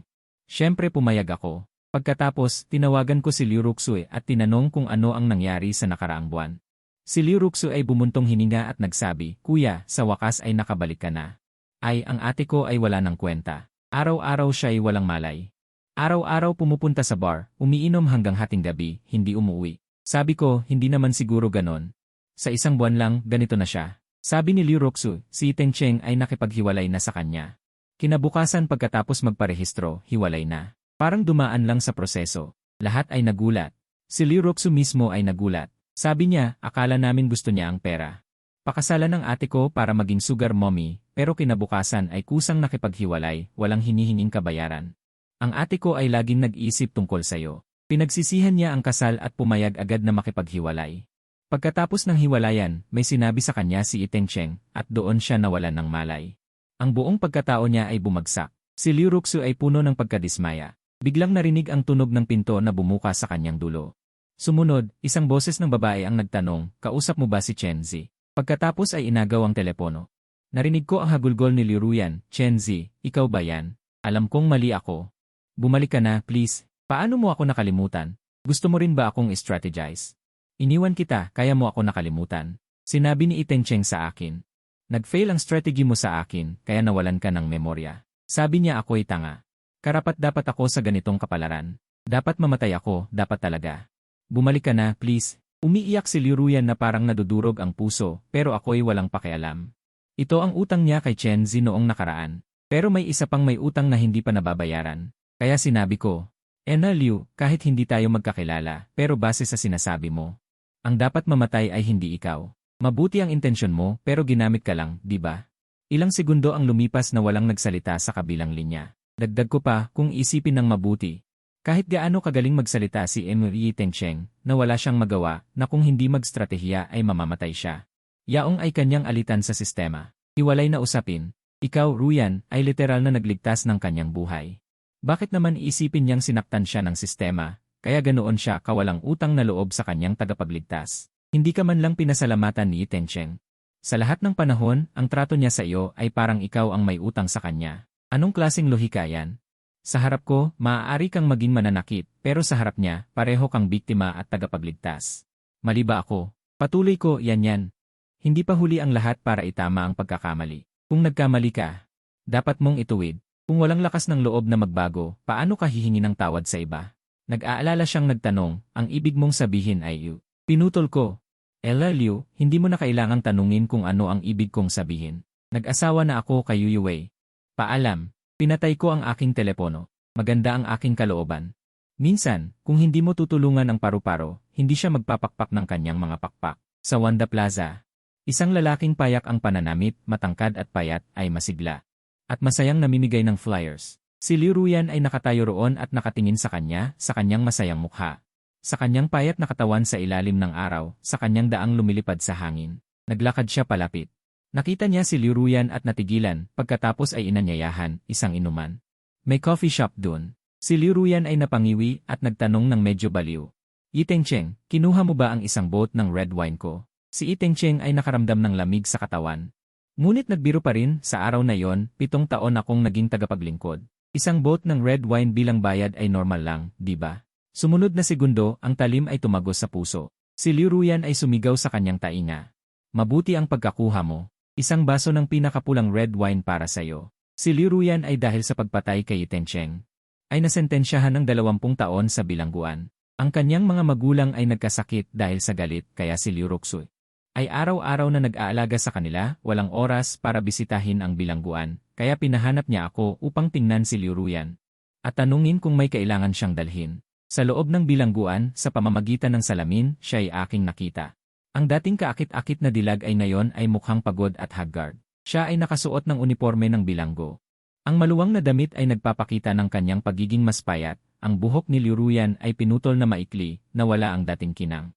Siyempre pumayag ako. Pagkatapos, tinawagan ko si Liu Roxu at tinanong kung ano ang nangyari sa nakaraang buwan. Si Liu Roxu ay bumuntong hininga at nagsabi, Kuya, sa wakas ay nakabalik ka na. Ay, ang ate ko ay wala ng kwenta. Araw-araw siya ay walang malay. Araw-araw pumupunta sa bar, umiinom hanggang hating gabi, hindi umuwi. Sabi ko, hindi naman siguro ganon. Sa 1 buwan lang, ganito na siya. Sabi ni Liu Roxu, si Itencheng ay nakipaghiwalay na sa kanya. Kinabukasan pagkatapos magparehistro, hiwalay na. Parang dumaan lang sa proseso. Lahat ay nagulat. Si Liu Roxu mismo ay nagulat. Sabi niya, akala namin gusto niya ang pera. Pakasalan ng ate ko para maging sugar mommy, pero kinabukasan ay kusang nakipaghiwalay, walang hinihinging kabayaran. Ang ate ko ay laging nag-iisip tungkol sayo. Pinagsisihan niya ang kasal at pumayag agad na makipaghiwalay. Pagkatapos ng hiwalayan, may sinabi sa kanya si Itencheng at doon siya nawalan ng malay. Ang buong pagkatao niya ay bumagsak. Si Liu Roxu ay puno ng pagkadismaya. Biglang narinig ang tunog ng pinto na bumukas sa kanyang dulo. Sumunod, isang boses ng babae ang nagtanong, kausap mo ba si Chenzi? Pagkatapos ay inagaw ang telepono. Narinig ko ang hagulgol ni Liruyan, Chenzi, ikaw ba yan? Alam kong mali ako. Bumalik ka na, please. Paano mo ako nakalimutan? Gusto mo rin ba akong strategize? Iniwan kita, kaya mo ako nakalimutan. Sinabi ni Itencheng sa akin. Nag-fail ang strategy mo sa akin, kaya nawalan ka ng memorya. Sabi niya ako'y tanga. Karapat-dapat ako sa ganitong kapalaran. Dapat mamatay ako, dapat talaga. Bumalik ka na, please. Umiiyak si Liu Ruyan na parang nadudurog ang puso, pero ako'y walang pakialam. Ito ang utang niya kay Chen Zi noong nakaraan. Pero may isa pang may utang na hindi pa nababayaran. Kaya sinabi ko, Ena Liu, kahit hindi tayo magkakilala, pero base sa sinasabi mo, ang dapat mamatay ay hindi ikaw. Mabuti ang intensyon mo, pero ginamit ka lang, di ba? Ilang segundo ang lumipas na walang nagsalita sa kabilang linya. Dagdag ko pa, kung isipin ng mabuti. Kahit gaano kagaling magsalita si Emily Tencheng, na wala siyang magawa, na kung hindi magstratehiya ay mamamatay siya. Yaong ay kanyang alitan sa sistema. Hiwalay na usapin. Ikaw, Ruyan, ay literal na nagligtas ng kanyang buhay. Bakit naman iisipin niyang sinaktan siya ng sistema, kaya ganoon siya kawalang utang na loob sa kanyang tagapagligtas? Hindi ka man lang pinasalamatan ni Tencheng. Sa lahat ng panahon, ang trato niya sa iyo ay parang ikaw ang may utang sa kanya. Anong klaseng lohika yan? Sa harap ko, maaari kang maging mananakit, pero sa harap niya, pareho kang biktima at tagapagligtas. Mali ba ako? Patuloy ko, yan. Hindi pa huli ang lahat para itama ang pagkakamali. Kung nagkamali ka, dapat mong ituwid. Kung walang lakas ng loob na magbago, paano ka hihingi ng tawad sa iba? Nag-aalala siyang nagtanong, ang ibig mong sabihin ay you. Pinutol ko. Ella Liu, hindi mo na kailangang tanungin kung ano ang ibig kong sabihin. Nag-asawa na ako kay Yu Wei. Paalam, pinatay ko ang aking telepono. Maganda ang aking kalooban. Minsan, kung hindi mo tutulungan ang paru-paro, hindi siya magpapakpak ng kanyang mga pakpak. Sa Wanda Plaza, isang lalaking payak ang pananamit, matangkad at payat, ay masigla. At masayang namimigay ng flyers. Si Liu Ruyan ay nakatayo roon at nakatingin sa kanya, sa kanyang masayang mukha. Sa kanyang payat na katawan sa ilalim ng araw, sa kanyang daang lumilipad sa hangin. Naglakad siya palapit. Nakita niya si Liu Ruyan at natigilan, pagkatapos ay inanyayahan, isang inuman. May coffee shop dun. Si Liu Ruyan ay napangiwi at nagtanong ng medyo baliw. Tencheng, kinuha mo ba ang isang boat ng red wine ko? Si Tencheng ay nakaramdam ng lamig sa katawan. Ngunit nagbiro pa rin, sa araw na yon, 7 taon akong naging tagapaglingkod. Isang boat ng red wine bilang bayad ay normal lang, di ba? Sumunod na segundo, ang talim ay tumagos sa puso. Si Liu Ruyan ay sumigaw sa kanyang tainga. Mabuti ang pagkakuha mo. Isang baso ng pinakapulang red wine para sa'yo. Si Liu Ruyan ay dahil sa pagpatay kay Tencheng, ay nasentensyahan ng 20 taon sa bilangguan. Ang kanyang mga magulang ay nagkasakit dahil sa galit, kaya si Liu Roxu ay araw-araw na nag-aalaga sa kanila, walang oras para bisitahin ang bilangguan, kaya pinahanap niya ako upang tingnan si Liu Ruyan. At tanungin kung may kailangan siyang dalhin. Sa loob ng bilangguan, sa pamamagitan ng salamin, siya ay aking nakita. Ang dating kaakit-akit na dilag ay ngayon ay mukhang pagod at haggard. Siya ay nakasuot ng uniforme ng bilanggo. Ang maluwang na damit ay nagpapakita ng kanyang pagiging mas payat. Ang buhok ni Liu Ruyan ay pinutol na maikli, na wala ang dating kinang.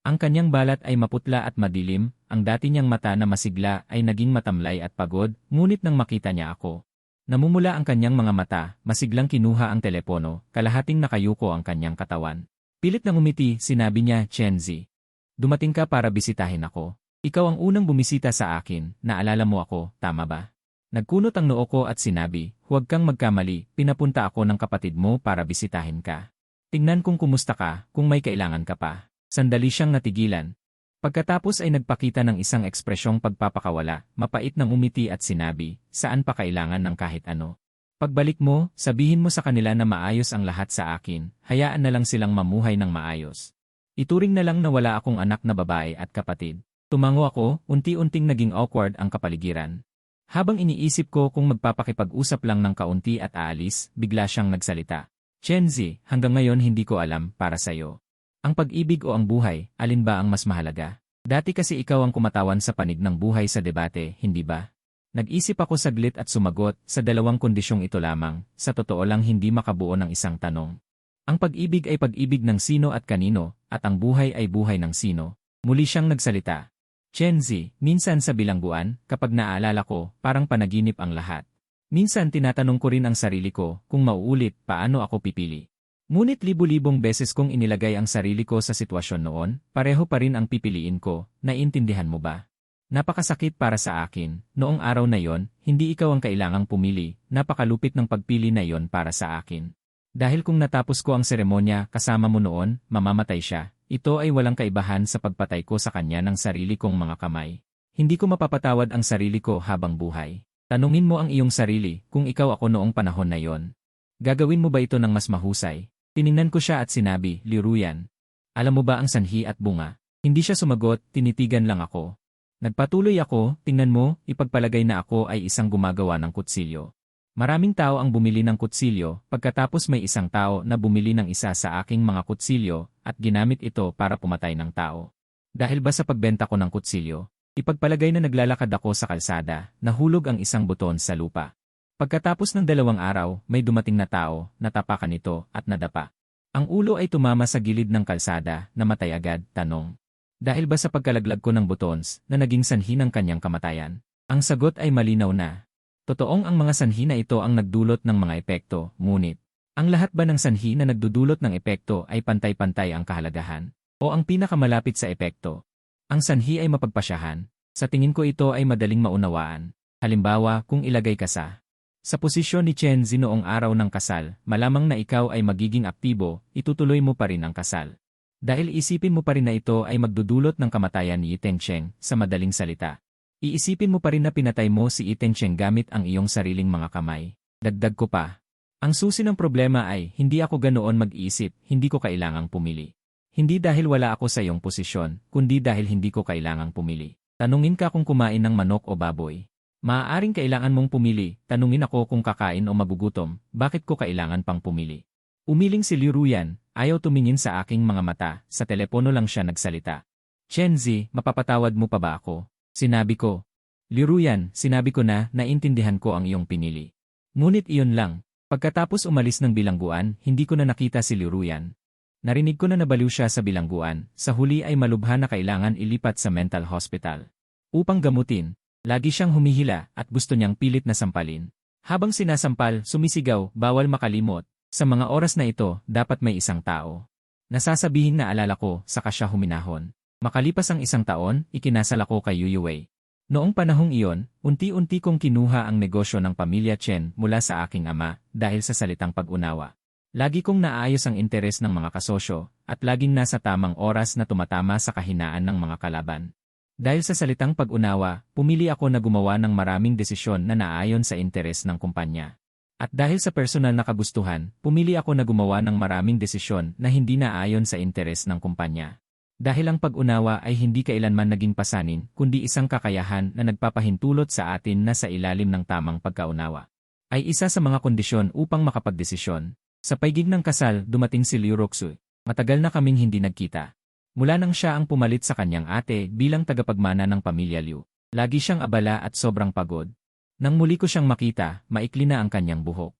Ang kanyang balat ay maputla at madilim, ang dati niyang mata na masigla ay naging matamlay at pagod, ngunit nang makita niya ako, namumula ang kanyang mga mata, masiglang kinuha ang telepono, kalahating nakayuko ang kanyang katawan. Pilit na ngumiti, sinabi niya, Chen Zi. Dumating ka para bisitahin ako. Ikaw ang unang bumisita sa akin, naalala mo ako, tama ba? Nagkunot ang noo ko at sinabi, huwag kang magkamali, pinapunta ako ng kapatid mo para bisitahin ka. Tingnan kung kumusta ka, kung may kailangan ka pa. Sandali siyang natigilan. Pagkatapos ay nagpakita ng isang ekspresyong pagpapakawala, mapait nang umiti at sinabi, saan pa kailangan ng kahit ano. Pagbalik mo, sabihin mo sa kanila na maayos ang lahat sa akin, hayaan na lang silang mamuhay ng maayos. Ituring na lang na wala akong anak na babae at kapatid. Tumango ako, unti-unting naging awkward ang kapaligiran. Habang iniisip ko kung magpapakipag-usap lang ng kaunti at aalis, bigla siyang nagsalita. Chen Zi, hanggang ngayon hindi ko alam para sa'yo. Ang pag-ibig o ang buhay, alin ba ang mas mahalaga? Dati kasi ikaw ang kumatawan sa panig ng buhay sa debate, hindi ba? Nag-isip ako saglit at sumagot, sa dalawang kondisyong ito lamang, sa totoo lang hindi makabuo ng isang tanong. Ang pag-ibig ay pag-ibig ng sino at kanino, at ang buhay ay buhay ng sino. Muli siyang nagsalita. Chen Zi, minsan sa bilangguan, kapag naaalala ko, parang panaginip ang lahat. Minsan tinatanong ko rin ang sarili ko, kung mauulit, paano ako pipili. Ngunit libu-libong beses kong inilagay ang sarili ko sa sitwasyon noon, pareho pa rin ang pipiliin ko, naiintindihan mo ba? Napakasakit para sa akin, noong araw na yon, hindi ikaw ang kailangang pumili, napakalupit ng pagpili na yon para sa akin. Dahil kung natapos ko ang seremonya kasama mo noon, mamamatay siya, ito ay walang kaibahan sa pagpatay ko sa kanya ng sarili kong mga kamay. Hindi ko mapapatawad ang sarili ko habang buhay. Tanungin mo ang iyong sarili kung ikaw ako noong panahon na yon. Gagawin mo ba ito ng mas mahusay? Tiningnan ko siya at sinabi, Liruyan. Alam mo ba ang sanhi at bunga? Hindi siya sumagot, tinitigan lang ako. Nagpatuloy ako, tingnan mo, ipagpalagay na ako ay isang gumagawa ng kutsilyo. Maraming tao ang bumili ng kutsilyo, pagkatapos may isang tao na bumili ng isa sa aking mga kutsilyo at ginamit ito para pumatay ng tao. Dahil ba sa pagbenta ko ng kutsilyo? Ipagpalagay na naglalakad ako sa kalsada, nahulog ang isang buton sa lupa. Pagkatapos ng 2 araw, may dumating na tao, natapakan ito at nadapa. Ang ulo ay tumama sa gilid ng kalsada, namatay agad, tanong. Dahil ba sa pagkalaglag ko ng butons na naging sanhi ng kanyang kamatayan? Ang sagot ay malinaw na. Totoong ang mga sanhi na ito ang nagdulot ng mga epekto, ngunit, ang lahat ba ng sanhi na nagdudulot ng epekto ay pantay-pantay ang kahalagahan? O ang pinakamalapit sa epekto? Ang sanhi ay mapagpasyahan. Sa tingin ko ito ay madaling maunawaan. Halimbawa, kung ilagay ka sa posisyon ni Chen Zi noong araw ng kasal, malamang na ikaw ay magiging aktibo, itutuloy mo pa rin ang kasal. Dahil isipin mo pa rin na ito ay magdudulot ng kamatayan ni Tengcheng, sa madaling salita. Iisipin mo pa rin na pinatay mo si Tengcheng gamit ang iyong sariling mga kamay. Dagdag ko pa. Ang susi ng problema ay, hindi ako ganoon mag-iisip, hindi ko kailangang pumili. Hindi dahil wala ako sa iyong posisyon, kundi dahil hindi ko kailangang pumili. Tanungin ka kung kumain ng manok o baboy. Maaaring kailangan mong pumili, tanungin ako kung kakain o magugutom, bakit ko kailangan pang pumili? Umiling si Liruyan, ayaw tumingin sa aking mga mata, sa telepono lang siya nagsalita. Chen Zi, mapapatawad mo pa ba ako? Sinabi ko. Liruyan, sinabi ko na, naintindihan ko ang iyong pinili. Ngunit iyon lang, pagkatapos umalis ng bilangguan, hindi ko na nakita si Liruyan. Narinig ko na nabaliw siya sa bilangguan, sa huli ay malubha na kailangan ilipat sa mental hospital. Upang gamutin, lagi siyang humihila at gusto niyang pilit na sampalin. Habang sinasampal, sumisigaw, bawal makalimot. Sa mga oras na ito, dapat may isang tao. Nasasabihin na alala ko, saka siya huminahon. Makalipas ang 1 taon, ikinasal ako kay Yu Yuwei. Noong panahong iyon, unti-unti kong kinuha ang negosyo ng pamilya Chen mula sa aking ama dahil sa salitang pag-unawa. Lagi kong naayos ang interes ng mga kasosyo at laging nasa tamang oras na tumatama sa kahinaan ng mga kalaban. Dahil sa salitang pag-unawa, pumili ako na gumawa ng maraming desisyon na naayon sa interes ng kumpanya. At dahil sa personal na kagustuhan, pumili ako na gumawa ng maraming desisyon na hindi naayon sa interes ng kumpanya. Dahil ang pag-unawa ay hindi kailanman naging pasanin, kundi isang kakayahan na nagpapahintulot sa atin na sa ilalim ng tamang pagkaunawa. Ay isa sa mga kondisyon upang makapagdesisyon. Sa paigig ng kasal, dumating si Liu Roxu. Matagal na kaming hindi nagkita. Mula nang siya ang pumalit sa kanyang ate bilang tagapagmana ng pamilya Liu. Lagi siyang abala at sobrang pagod. Nang muli ko siyang makita, maikli na ang kanyang buhok.